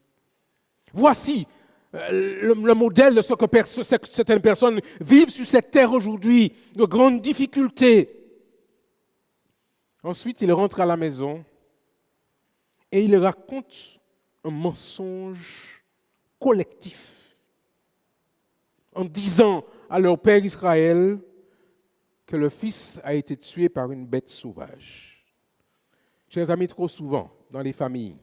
Voici le modèle de ce que certaines personnes vivent sur cette terre aujourd'hui, de grandes difficultés. Ensuite, il rentre à la maison et il raconte un mensonge collectif en disant à leur père Israël que le fils a été tué par une bête sauvage. Chers amis, trop souvent, dans les familles,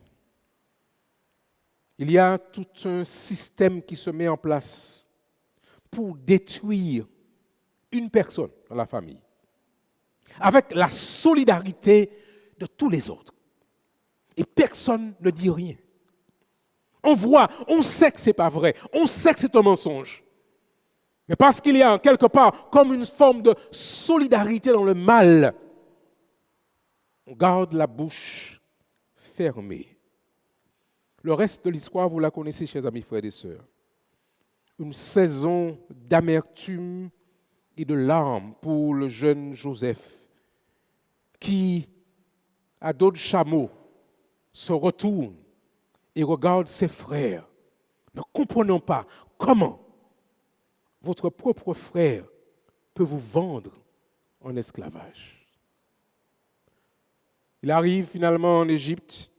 il y a tout un système qui se met en place pour détruire une personne dans la famille, avec la solidarité de tous les autres. Et personne ne dit rien. On voit, on sait que ce n'est pas vrai, on sait que c'est un mensonge. Mais parce qu'il y a quelque part comme une forme de solidarité dans le mal, on garde la bouche fermée. Le reste de l'histoire, vous la connaissez, chers amis, frères et sœurs. Une saison d'amertume et de larmes pour le jeune Joseph, qui, à dos de chameau, se retourne et regarde ses frères, ne comprenant pas comment votre propre frère peut vous vendre en esclavage. Il arrive finalement en Égypte.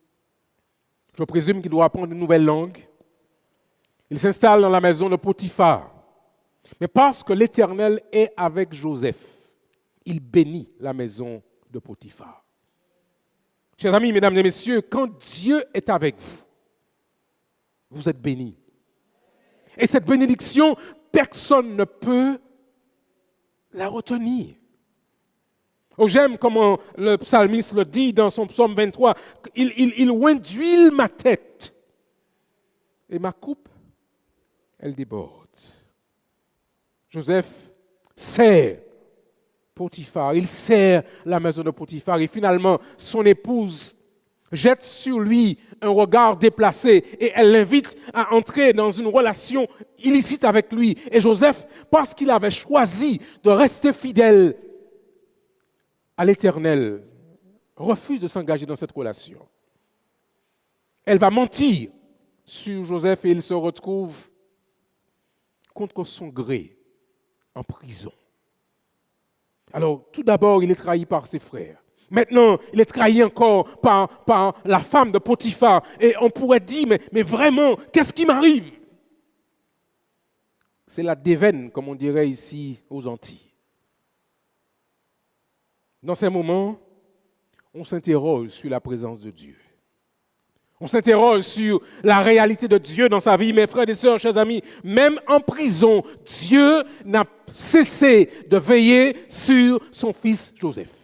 Je présume qu'il doit apprendre une nouvelle langue. Il s'installe dans la maison de Potiphar. Mais parce que l'Éternel est avec Joseph, il bénit la maison de Potiphar. Chers amis, mesdames et messieurs, quand Dieu est avec vous, vous êtes bénis. Et cette bénédiction, personne ne peut la retenir. Oh, j'aime comment le psalmiste le dit dans son psaume 23, il oint d'huile ma tête et ma coupe, elle déborde. Joseph sert Potiphar. Il sert la maison de Potiphar et finalement, son épouse jette sur lui un regard déplacé et elle l'invite à entrer dans une relation illicite avec lui. Et Joseph, parce qu'il avait choisi de rester fidèle à l'Éternel, refuse de s'engager dans cette relation. Elle va mentir sur Joseph et il se retrouve contre son gré en prison. Alors, tout d'abord, il est trahi par ses frères. Maintenant, il est trahi encore par la femme de Potiphar. Et on pourrait dire, mais vraiment, qu'est-ce qui m'arrive? C'est la déveine, comme on dirait ici aux Antilles. Dans ces moments, on s'interroge sur la présence de Dieu. On s'interroge sur la réalité de Dieu dans sa vie. Mes frères et sœurs, chers amis, même en prison, Dieu n'a cessé de veiller sur son fils Joseph.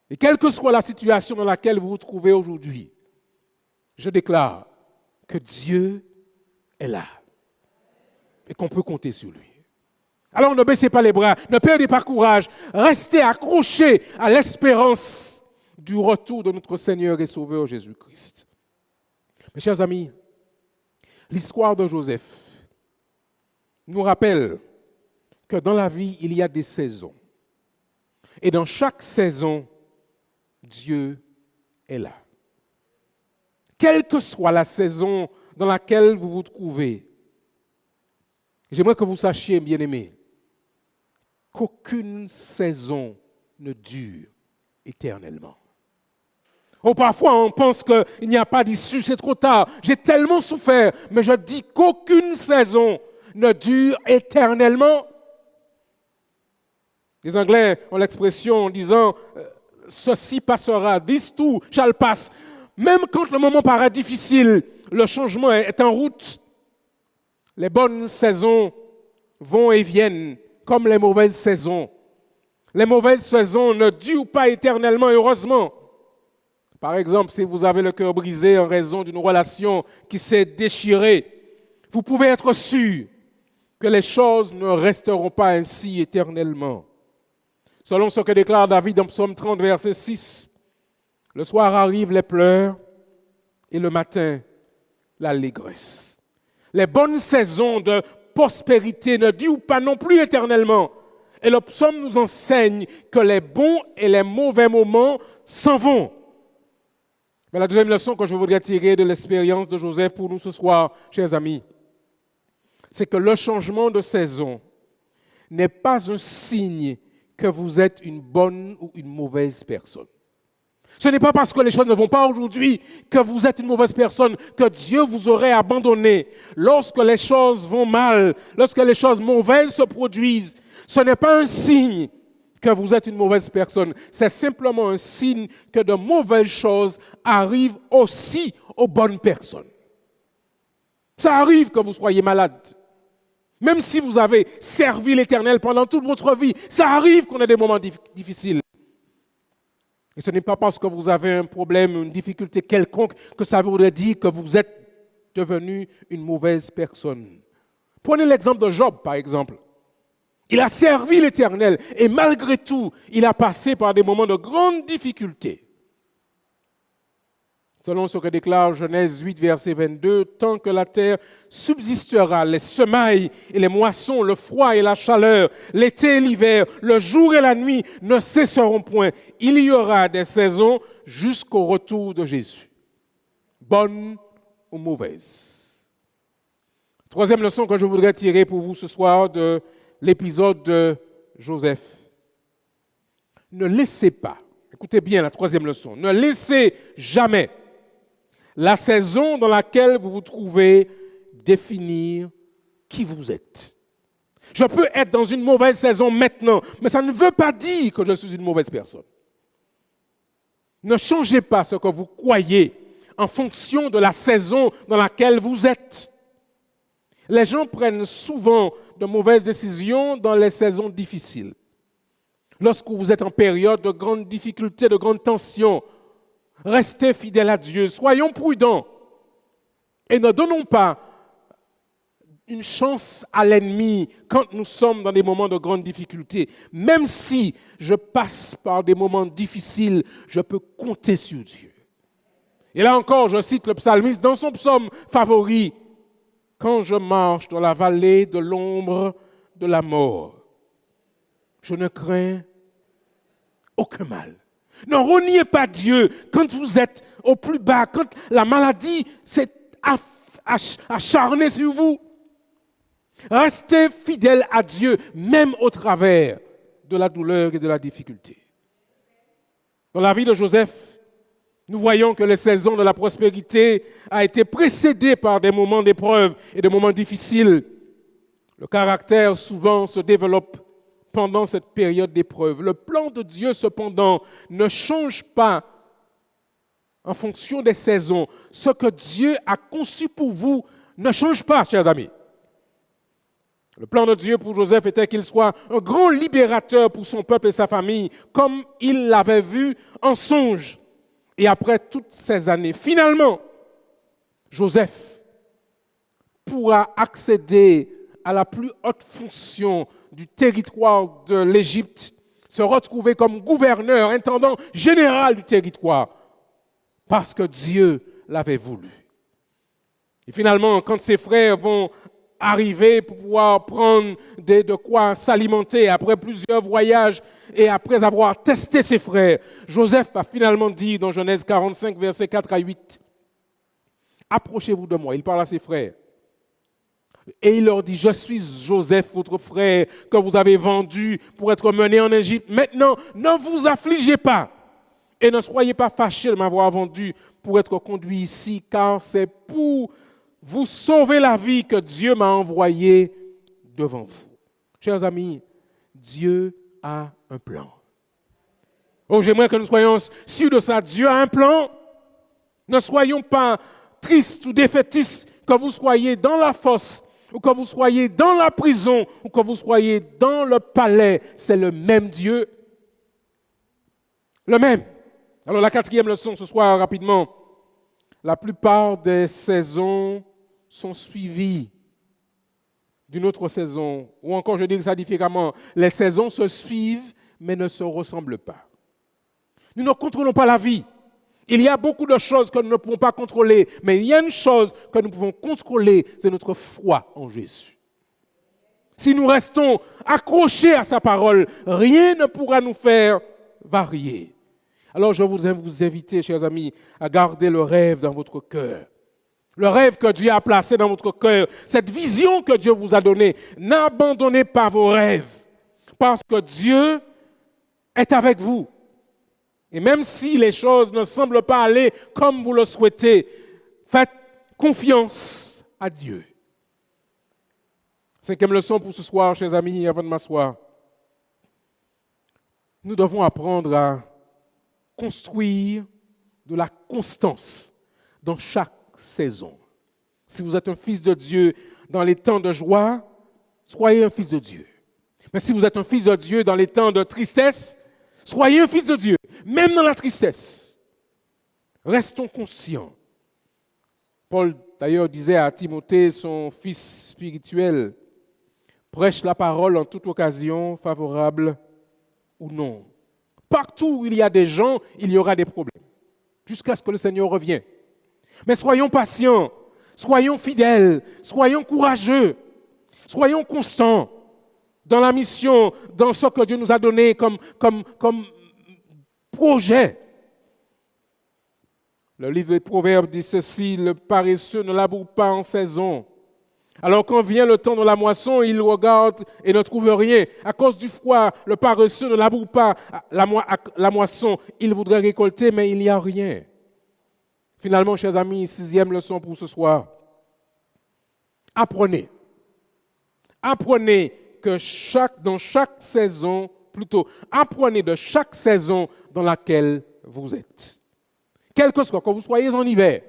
Et quelle que soit la situation dans laquelle vous vous trouvez aujourd'hui, je déclare que Dieu est là et qu'on peut compter sur lui. Alors ne baissez pas les bras, ne perdez pas courage, restez accrochés à l'espérance du retour de notre Seigneur et Sauveur Jésus-Christ. Mes chers amis, l'histoire de Joseph nous rappelle que dans la vie, il y a des saisons. Et dans chaque saison, Dieu est là. Quelle que soit la saison dans laquelle vous vous trouvez, j'aimerais que vous sachiez, bien-aimés, qu'aucune saison ne dure éternellement. Oh, parfois, on pense qu'il n'y a pas d'issue, c'est trop tard. J'ai tellement souffert, mais je dis qu'aucune saison ne dure éternellement. Les Anglais ont l'expression en disant « ceci passera »,« this too shall pass ». Même quand le moment paraît difficile, le changement est en route. Les bonnes saisons vont et viennent comme les mauvaises saisons. Les mauvaises saisons ne durent pas éternellement, heureusement. Par exemple, si vous avez le cœur brisé en raison d'une relation qui s'est déchirée, vous pouvez être sûr que les choses ne resteront pas ainsi éternellement. Selon ce que déclare David dans Psaume 30, verset 6, le soir arrivent les pleurs et le matin, l'allégresse. Les bonnes saisons de prospérité ne durent pas non plus éternellement. Et le psaume nous enseigne que les bons et les mauvais moments s'en vont. Mais la deuxième leçon que je voudrais tirer de l'expérience de Joseph pour nous ce soir, chers amis, c'est que le changement de saison n'est pas un signe que vous êtes une bonne ou une mauvaise personne. Ce n'est pas parce que les choses ne vont pas aujourd'hui que vous êtes une mauvaise personne, que Dieu vous aurait abandonné. Lorsque les choses vont mal, lorsque les choses mauvaises se produisent, ce n'est pas un signe que vous êtes une mauvaise personne. C'est simplement un signe que de mauvaises choses arrivent aussi aux bonnes personnes. Ça arrive que vous soyez malade. Même si vous avez servi l'Éternel pendant toute votre vie, ça arrive qu'on ait des moments difficiles. Et ce n'est pas parce que vous avez un problème, une difficulté quelconque, que ça voudrait dire que vous êtes devenu une mauvaise personne. Prenez l'exemple de Job, par exemple. Il a servi l'Éternel et malgré tout, il a passé par des moments de grande difficulté. Selon ce que déclare Genèse 8, verset 22, « Tant que la terre subsistera, les semailles et les moissons, le froid et la chaleur, l'été et l'hiver, le jour et la nuit ne cesseront point. Il y aura des saisons jusqu'au retour de Jésus. » Bonnes ou mauvaises. Troisième leçon que je voudrais tirer pour vous ce soir de l'épisode de Joseph. Ne laissez pas, écoutez bien la troisième leçon, ne laissez jamais la saison dans laquelle vous vous trouvez définir qui vous êtes. Je peux être dans une mauvaise saison maintenant, mais ça ne veut pas dire que je suis une mauvaise personne. Ne changez pas ce que vous croyez en fonction de la saison dans laquelle vous êtes. Les gens prennent souvent de mauvaises décisions dans les saisons difficiles. Lorsque vous êtes en période de grande difficulté, de grande tension, restez fidèles à Dieu, soyons prudents et ne donnons pas une chance à l'ennemi quand nous sommes dans des moments de grande difficulté. Même si je passe par des moments difficiles, je peux compter sur Dieu. Et là encore, je cite le psalmiste dans son psaume favori. Quand je marche dans la vallée de l'ombre de la mort, je ne crains aucun mal. Ne reniez pas Dieu quand vous êtes au plus bas, quand la maladie s'est acharnée sur vous. Restez fidèles à Dieu, même au travers de la douleur et de la difficulté. Dans la vie de Joseph, nous voyons que les saisons de la prospérité ont été précédées par des moments d'épreuve et des moments difficiles. Le caractère souvent se développe pendant cette période d'épreuve. Le plan de Dieu, cependant, ne change pas en fonction des saisons. Ce que Dieu a conçu pour vous ne change pas, chers amis. Le plan de Dieu pour Joseph était qu'il soit un grand libérateur pour son peuple et sa famille, comme il l'avait vu en songe. Et après toutes ces années, finalement, Joseph pourra accéder à la plus haute fonction du territoire de l'Égypte, se retrouver comme gouverneur, intendant général du territoire, parce que Dieu l'avait voulu. Et finalement, quand ses frères vont arriver pour pouvoir prendre de quoi s'alimenter après plusieurs voyages et après avoir testé ses frères, Joseph a finalement dit dans Genèse 45, versets 4 à 8, « Approchez-vous de moi », il parle à ses frères. Et il leur dit, « Je suis Joseph, votre frère, que vous avez vendu pour être mené en Égypte. Maintenant, ne vous affligez pas et ne soyez pas fâchés de m'avoir vendu pour être conduit ici, car c'est pour vous sauver la vie que Dieu m'a envoyé devant vous. » Chers amis, Dieu a un plan. Oh, j'aimerais que nous soyons sûrs de ça. Dieu a un plan. Ne soyons pas tristes ou défaitistes, que vous soyez dans la fosse, ou que vous soyez dans la prison, ou que vous soyez dans le palais. C'est le même Dieu. Le même. Alors la quatrième leçon ce soir, rapidement. La plupart des saisons sont suivies d'une autre saison. Ou encore, je dis ça différemment, les saisons se suivent, mais ne se ressemblent pas. Nous ne contrôlons pas la vie. Il y a beaucoup de choses que nous ne pouvons pas contrôler, mais il y a une chose que nous pouvons contrôler, c'est notre foi en Jésus. Si nous restons accrochés à sa parole, rien ne pourra nous faire varier. Alors je vous invite, chers amis, à garder le rêve dans votre cœur. Le rêve que Dieu a placé dans votre cœur, cette vision que Dieu vous a donnée. N'abandonnez pas vos rêves, parce que Dieu est avec vous. Et même si les choses ne semblent pas aller comme vous le souhaitez, faites confiance à Dieu. Cinquième leçon pour ce soir, chers amis, avant de m'asseoir. Nous devons apprendre à construire de la constance dans chaque saison. Si vous êtes un fils de Dieu dans les temps de joie, soyez un fils de Dieu. Mais si vous êtes un fils de Dieu dans les temps de tristesse, soyez un fils de Dieu, même dans la tristesse. Restons conscients. Paul, d'ailleurs, disait à Timothée, son fils spirituel, « Prêche la parole en toute occasion, favorable ou non. » Partout où il y a des gens, il y aura des problèmes, jusqu'à ce que le Seigneur revienne. Mais soyons patients, soyons fidèles, soyons courageux, soyons constants dans la mission, dans ce que Dieu nous a donné comme projet. Le livre des Proverbes dit ceci, « Le paresseux ne laboure pas en saison. Alors quand vient le temps de la moisson, il regarde et ne trouve rien. À cause du froid, le paresseux ne laboure pas la moisson. Il voudrait récolter, mais il n'y a rien. » Finalement, chers amis, sixième leçon pour ce soir. Apprenez. Apprenez que dans chaque saison, apprenez de chaque saison dans laquelle vous êtes. Quel que soit, que vous soyez en hiver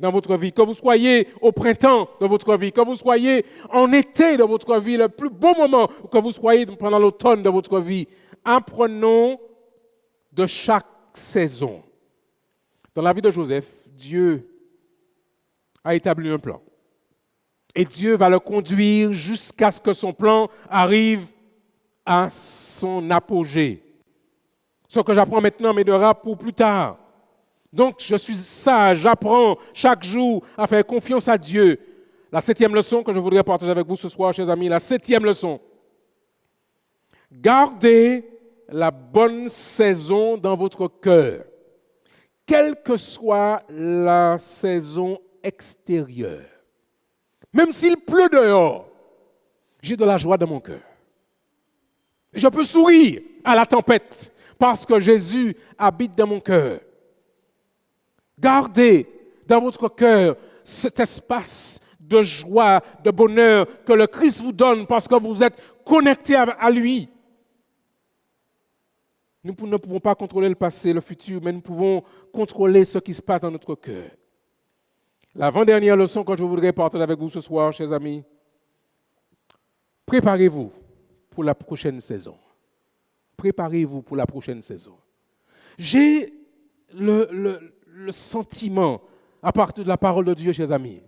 dans votre vie, que vous soyez au printemps de votre vie, que vous soyez en été de votre vie, le plus beau moment, ou que vous soyez pendant l'automne de votre vie, apprenons de chaque saison. Dans la vie de Joseph, Dieu a établi un plan. Et Dieu va le conduire jusqu'à ce que son plan arrive à son apogée. Ce que j'apprends maintenant m'aidera pour plus tard. Donc, je suis sage, j'apprends chaque jour à faire confiance à Dieu. La 7e leçon que je voudrais partager avec vous ce soir, chers amis, la 7e leçon. Gardez la bonne saison dans votre cœur, quelle que soit la saison extérieure. Même s'il pleut dehors, j'ai de la joie dans mon cœur. Je peux sourire à la tempête parce que Jésus habite dans mon cœur. Gardez dans votre cœur cet espace de joie, de bonheur que le Christ vous donne parce que vous êtes connecté à lui. Nous ne pouvons pas contrôler le passé, le futur, mais nous pouvons contrôler ce qui se passe dans notre cœur. L'avant-dernière leçon que je voudrais partager avec vous ce soir, chers amis, préparez-vous pour la prochaine saison. Préparez-vous pour la prochaine saison. J'ai le sentiment, à partir de la parole de Dieu, chers amis,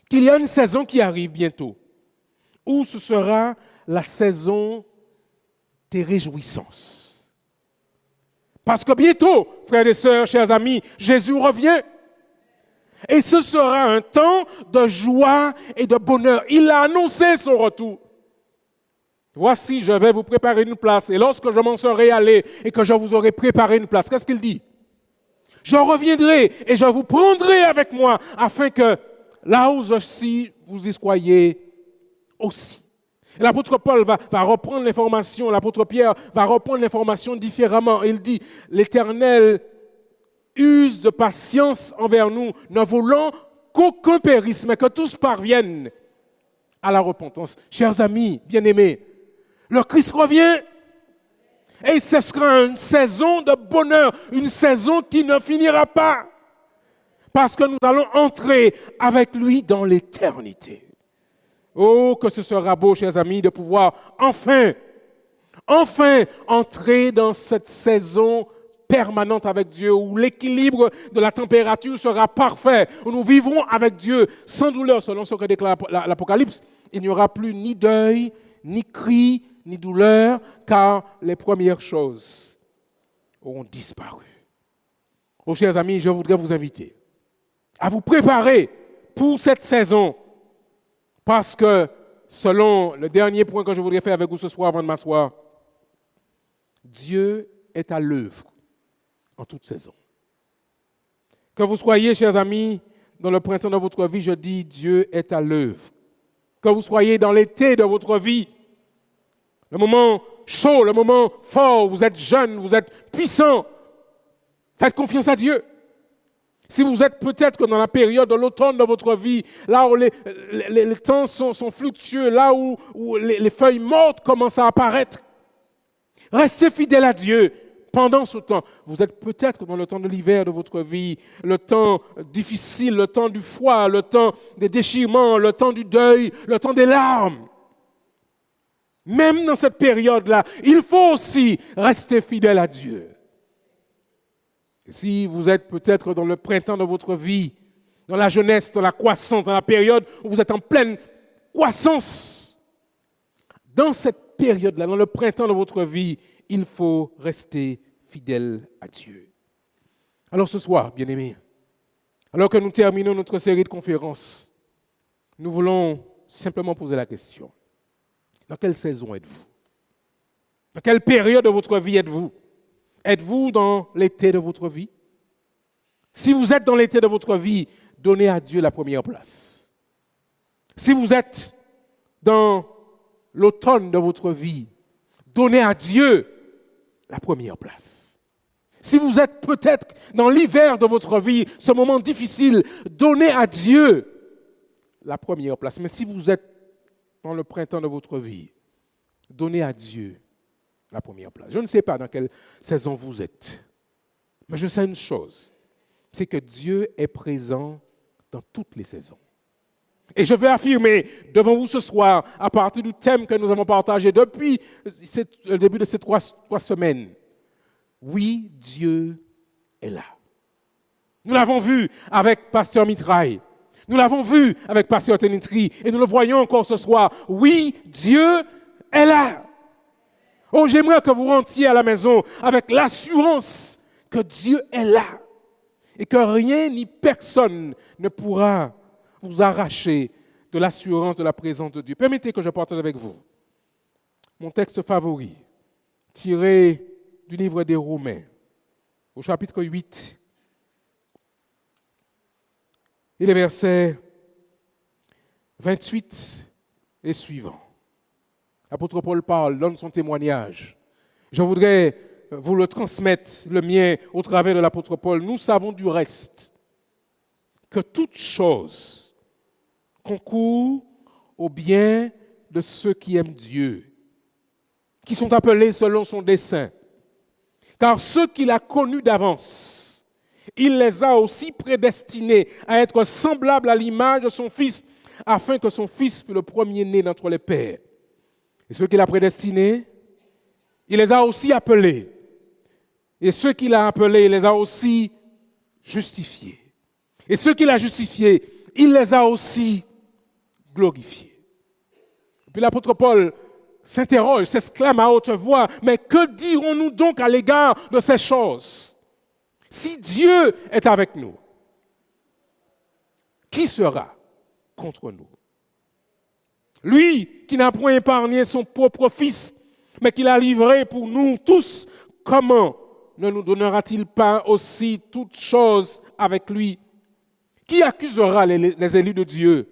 qu'il y a une saison qui arrive bientôt, où ce sera la saison des réjouissances. Parce que bientôt, frères et sœurs, chers amis, Jésus revient. Et ce sera un temps de joie et de bonheur. Il a annoncé son retour. Voici, je vais vous préparer une place. Et lorsque je m'en serai allé et que je vous aurai préparé une place, qu'est-ce qu'il dit? Je reviendrai et je vous prendrai avec moi afin que là où je suis, vous y soyez aussi. Et l'apôtre Paul va reprendre l'information, l'apôtre Pierre va reprendre l'information différemment. Il dit, l'Éternel use de patience envers nous, ne voulant qu'aucun périsse, mais que tous parviennent à la repentance. Chers amis, bien-aimés, le Christ revient et ce sera une saison de bonheur, une saison qui ne finira pas, parce que nous allons entrer avec lui dans l'éternité. Oh, que ce sera beau, chers amis, de pouvoir enfin entrer dans cette saison permanente avec Dieu, où l'équilibre de la température sera parfait, où nous vivrons avec Dieu sans douleur, selon ce que déclare l'Apocalypse. Il n'y aura plus ni deuil, ni cri, ni douleur, car les premières choses auront disparu. Oh, chers amis, je voudrais vous inviter à vous préparer pour cette saison, parce que, selon le dernier point que je voudrais faire avec vous ce soir avant de m'asseoir, Dieu est à l'œuvre en toute saison. Que vous soyez, chers amis, dans le printemps de votre vie, je dis Dieu est à l'œuvre. Que vous soyez dans l'été de votre vie, le moment chaud, le moment fort, vous êtes jeune, vous êtes puissant, faites confiance à Dieu. Si vous êtes peut-être dans la période de l'automne de votre vie, là où les temps sont fluctueux, là où les feuilles mortes commencent à apparaître, restez fidèles à Dieu pendant ce temps. Vous êtes peut-être dans le temps de l'hiver de votre vie, le temps difficile, le temps du froid, le temps des déchirements, le temps du deuil, le temps des larmes. Même dans cette période-là, il faut aussi rester fidèle à Dieu. Et si vous êtes peut-être dans le printemps de votre vie, dans la jeunesse, dans la croissance, dans la période où vous êtes en pleine croissance, dans cette période-là, dans le printemps de votre vie, il faut rester fidèle à Dieu. Alors ce soir, bien-aimés, alors que nous terminons notre série de conférences, nous voulons simplement poser la question. Dans quelle saison êtes-vous? Dans quelle période de votre vie êtes-vous? Êtes-vous dans l'été de votre vie? Si vous êtes dans l'été de votre vie, donnez à Dieu la première place. Si vous êtes dans l'automne de votre vie, donnez à Dieu la première place. Si vous êtes peut-être dans l'hiver de votre vie, ce moment difficile, donnez à Dieu la première place. Mais si vous êtes dans le printemps de votre vie, donnez à Dieu la première place. Je ne sais pas dans quelle saison vous êtes, mais je sais une chose, c'est que Dieu est présent dans toutes les saisons. Et je vais affirmer devant vous ce soir, à partir du thème que nous avons partagé depuis le début de ces trois semaines, oui, Dieu est là. Nous l'avons vu avec Pasteur Mitraille. Nous l'avons vu avec Pasteur Tenitri et nous le voyons encore ce soir. Oui, Dieu est là. Oh, j'aimerais que vous rentriez à la maison avec l'assurance que Dieu est là et que rien ni personne ne pourra vous arracher de l'assurance de la présence de Dieu. Permettez que je partage avec vous mon texte favori, tiré du livre des Romains, au chapitre 8, et les versets 28 et suivants. L'apôtre Paul parle, donne son témoignage. Je voudrais vous le transmettre, le mien, au travers de l'apôtre Paul. Nous savons du reste que toute chose concourt au bien de ceux qui aiment Dieu, qui sont appelés selon son dessein. Car ceux qu'il a connus d'avance, il les a aussi prédestinés à être semblables à l'image de son Fils, afin que son Fils fût le premier-né d'entre les pères. Et ceux qu'il a prédestinés, il les a aussi appelés. Et ceux qu'il a appelés, il les a aussi justifiés. Et ceux qu'il a justifiés, il les a aussi glorifiés. Et puis l'apôtre Paul s'interroge, s'exclame à haute voix, mais que dirons-nous donc à l'égard de ces choses? Si Dieu est avec nous, qui sera contre nous? Lui qui n'a point épargné son propre Fils, mais qui l'a livré pour nous tous, comment ne nous donnera-t-il pas aussi toutes choses avec lui? Qui accusera les élus de Dieu?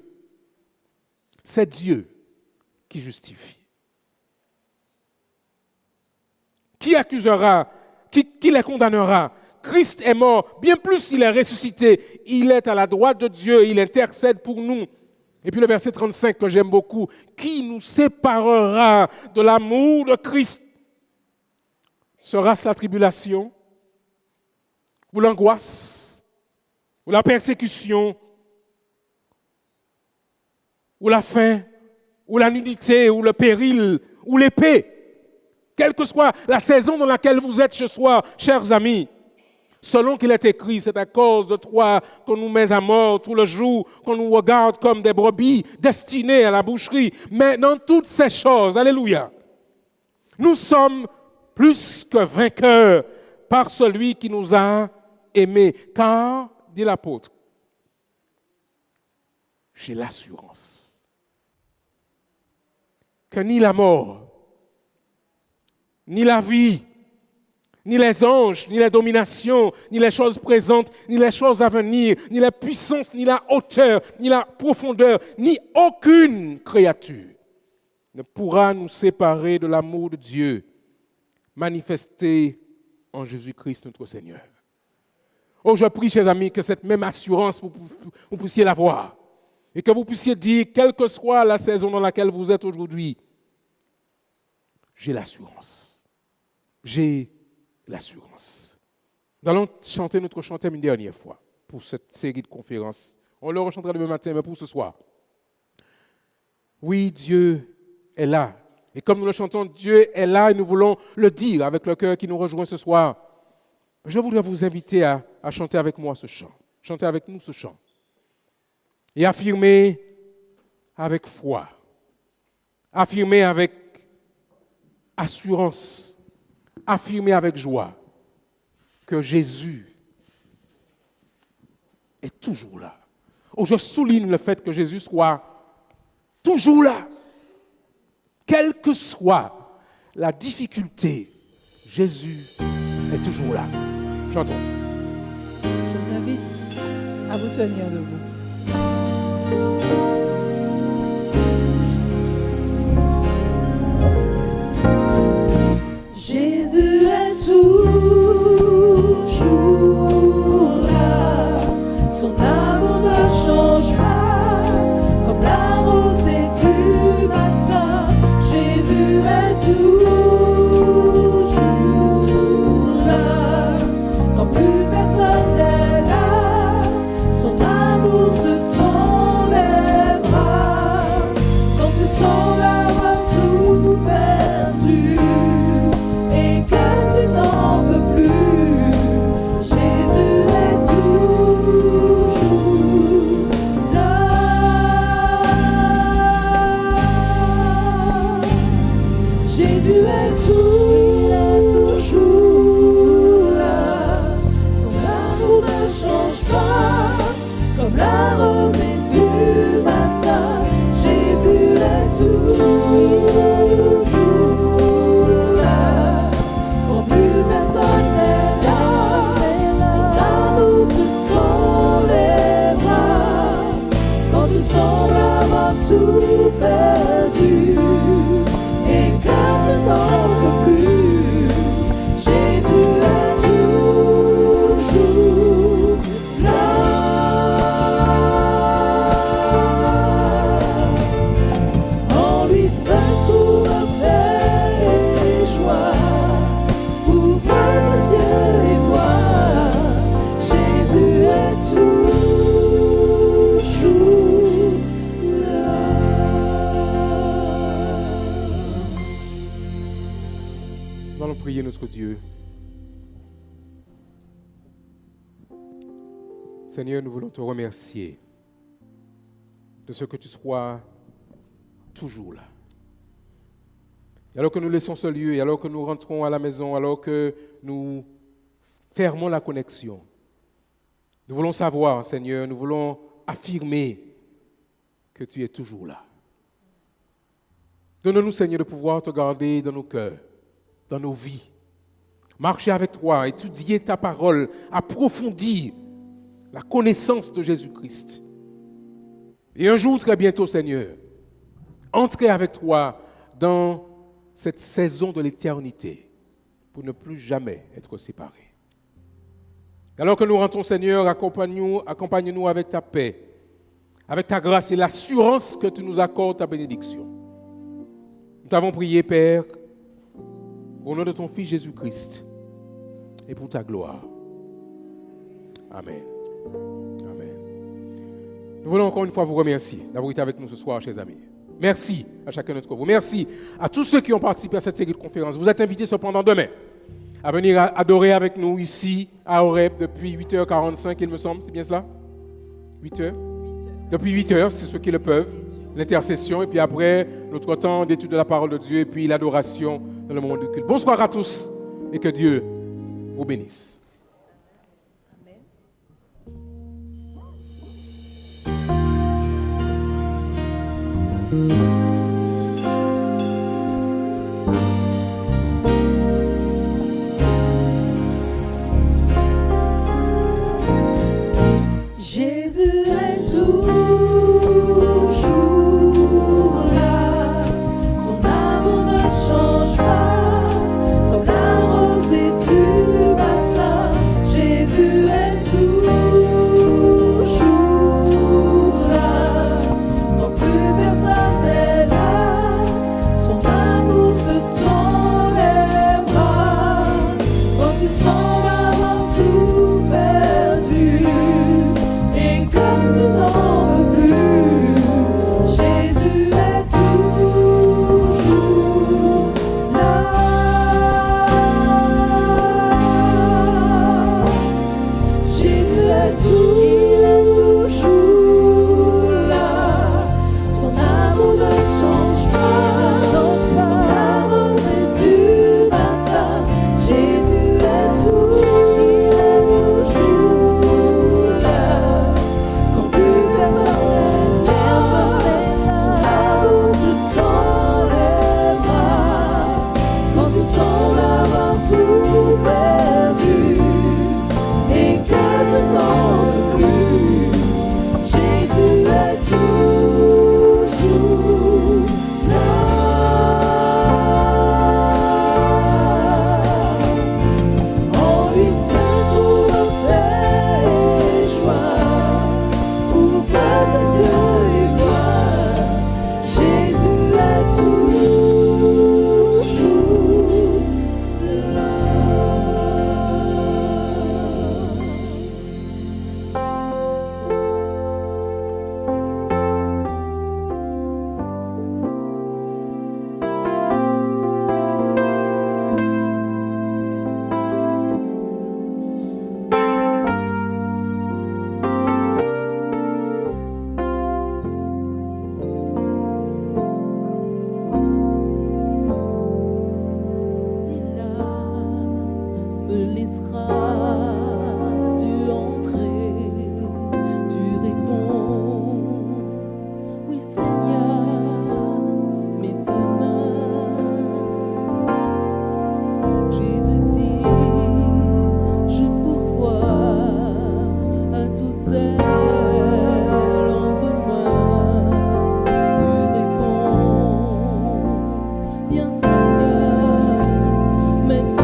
C'est Dieu qui justifie. Qui accusera? Qui les condamnera? Christ est mort, bien plus il est ressuscité. Il est à la droite de Dieu, il intercède pour nous. Et puis le verset 35 que j'aime beaucoup. Qui nous séparera de l'amour de Christ? Sera-ce la tribulation? Ou l'angoisse? Ou la persécution? Ou la faim? Ou la nudité? Ou le péril? Ou l'épée? Quelle que soit la saison dans laquelle vous êtes ce soir, chers amis, selon qu'il est écrit, c'est à cause de toi qu'on nous met à mort tout le jour, qu'on nous regarde comme des brebis destinées à la boucherie. Mais dans toutes ces choses, alléluia, nous sommes plus que vainqueurs par celui qui nous a aimés. Car, dit l'apôtre, j'ai l'assurance que ni la mort, ni la vie, ni les anges, ni les dominations, ni les choses présentes, ni les choses à venir, ni la puissance, ni la hauteur, ni la profondeur, ni aucune créature ne pourra nous séparer de l'amour de Dieu manifesté en Jésus-Christ notre Seigneur. Oh, je prie, chers amis, que cette même assurance, vous puissiez l'avoir et que vous puissiez dire, quelle que soit la saison dans laquelle vous êtes aujourd'hui, j'ai l'assurance. J'ai l'assurance. Nous allons chanter notre chantème une dernière fois pour cette série de conférences. On le rechantera demain matin, mais pour ce soir. Oui, Dieu est là. Et comme nous le chantons, Dieu est là et nous voulons le dire avec le cœur qui nous rejoint ce soir. Je voudrais vous inviter à chanter avec moi ce chant. Chanter avec nous ce chant. Et affirmer avec foi. Affirmer avec assurance. Affirmer avec joie que Jésus est toujours là. Oh, je souligne le fait que Jésus soit toujours là. Quelle que soit la difficulté, Jésus est toujours là. Chantons. Je vous invite à vous tenir debout. Jésus est toujours là, son amour ne change pas, comme la rosée du matin. Jésus est toujours là, quand plus personne n'est là, son amour se tourne. notre Dieu. Seigneur, nous voulons te remercier de ce que tu sois toujours là. Et alors que nous laissons ce lieu, et alors que nous rentrons à la maison, alors que nous fermons la connexion, nous voulons savoir, Seigneur, nous voulons affirmer que tu es toujours là. Donne-nous, Seigneur, de pouvoir te garder dans nos cœurs, dans nos vies. Marcher avec toi, étudier ta parole, approfondir la connaissance de Jésus-Christ. Et un jour, très bientôt, Seigneur, entrer avec toi dans cette saison de l'éternité pour ne plus jamais être séparés. Alors que nous rentrons, Seigneur, accompagne-nous avec ta paix, avec ta grâce et l'assurance que tu nous accordes ta bénédiction. Nous t'avons prié, Père, au nom de ton Fils Jésus-Christ et pour ta gloire. Amen. Amen. Nous voulons encore une fois vous remercier d'avoir été avec nous ce soir, chers amis. Merci à chacun d'entre vous. Merci à tous ceux qui ont participé à cette série de conférences. Vous êtes invités cependant demain à venir adorer avec nous ici à Oreb depuis 8h45, il me semble. C'est bien cela? 8h? Depuis 8h, c'est ceux qui le peuvent. L'intercession et puis après notre temps d'étude de la parole de Dieu et puis l'adoration dans le moment du culte. Bonsoir à tous et que Dieu vous bénisse. Jésus est toujours là, son amour ne change pas, comme la rosée du matin. Jésus est toujours là, quand plus personne n'est là, son amour te tend les bras, quand tu sembles avoir tout perdu. Quand tu n'en veux plus, Jésus est toujours là. Jésus est toujours là. Son amour ne change pas, comme la rosée du matin. Jésus est toujours là. Tout perdu et que tu n'en veux plus, Jésus est toujours là. En lui seul trouve paix et joie. Ouvre tes yeux et vois, Jésus est toujours là. Me laissera tu entrer, tu réponds, oui Seigneur, mais demain, Jésus dit, je pourvois à tout lendemain, tu réponds, bien Seigneur, mais demain.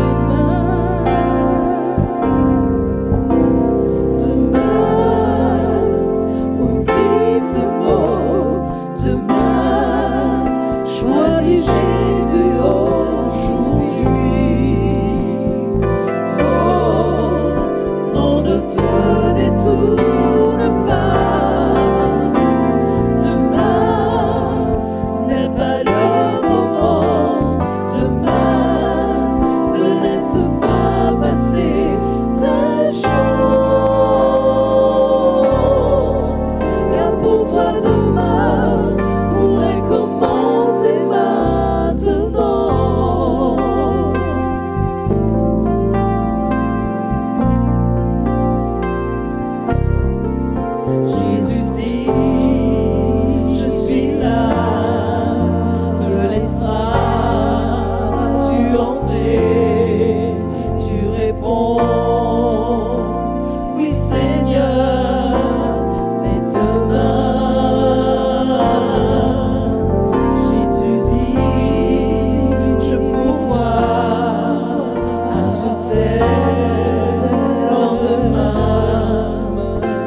lendemain,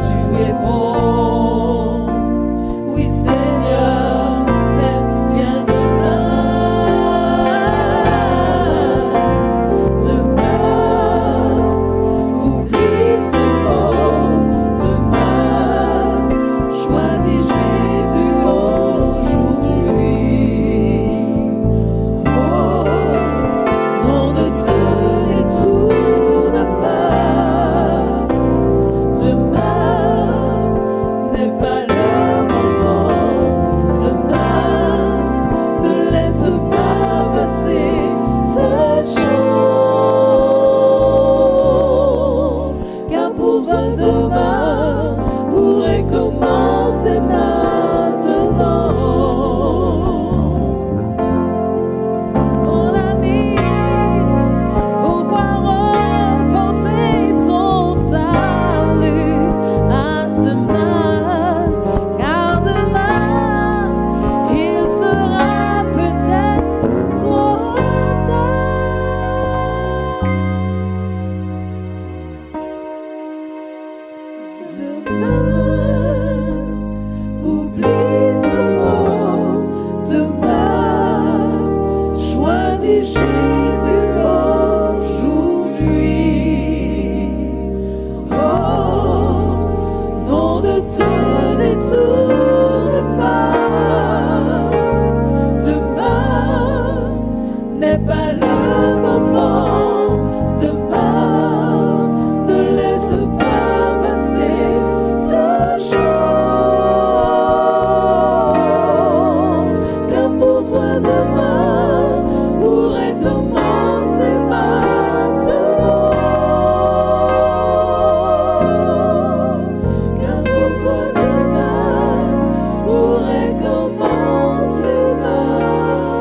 tu réponds, oui Seigneur, viens demain. Demain, oublie ce mot, demain, choisis Jésus aujourd'hui. Oh, non, ne te détourne pas. Demain n'est pas le moment. Demain, ne laisse pas passer cette chose. Car pour toi demain pourrait commencer maintenant. Mon ami, pourquoi reporter ton salut à demain? Car demain, il sera peut-être trop Demain, oublie ce mot. Demain, choisis Jésus aujourd'hui. Oh, non, ne te détourne pas. Demain n'est pas le moment. Demain, ne laisse pas passer cette chose. Car pour toi demain pourrait commencer maintenant. Car pour toi demain pourrait commencer maintenant.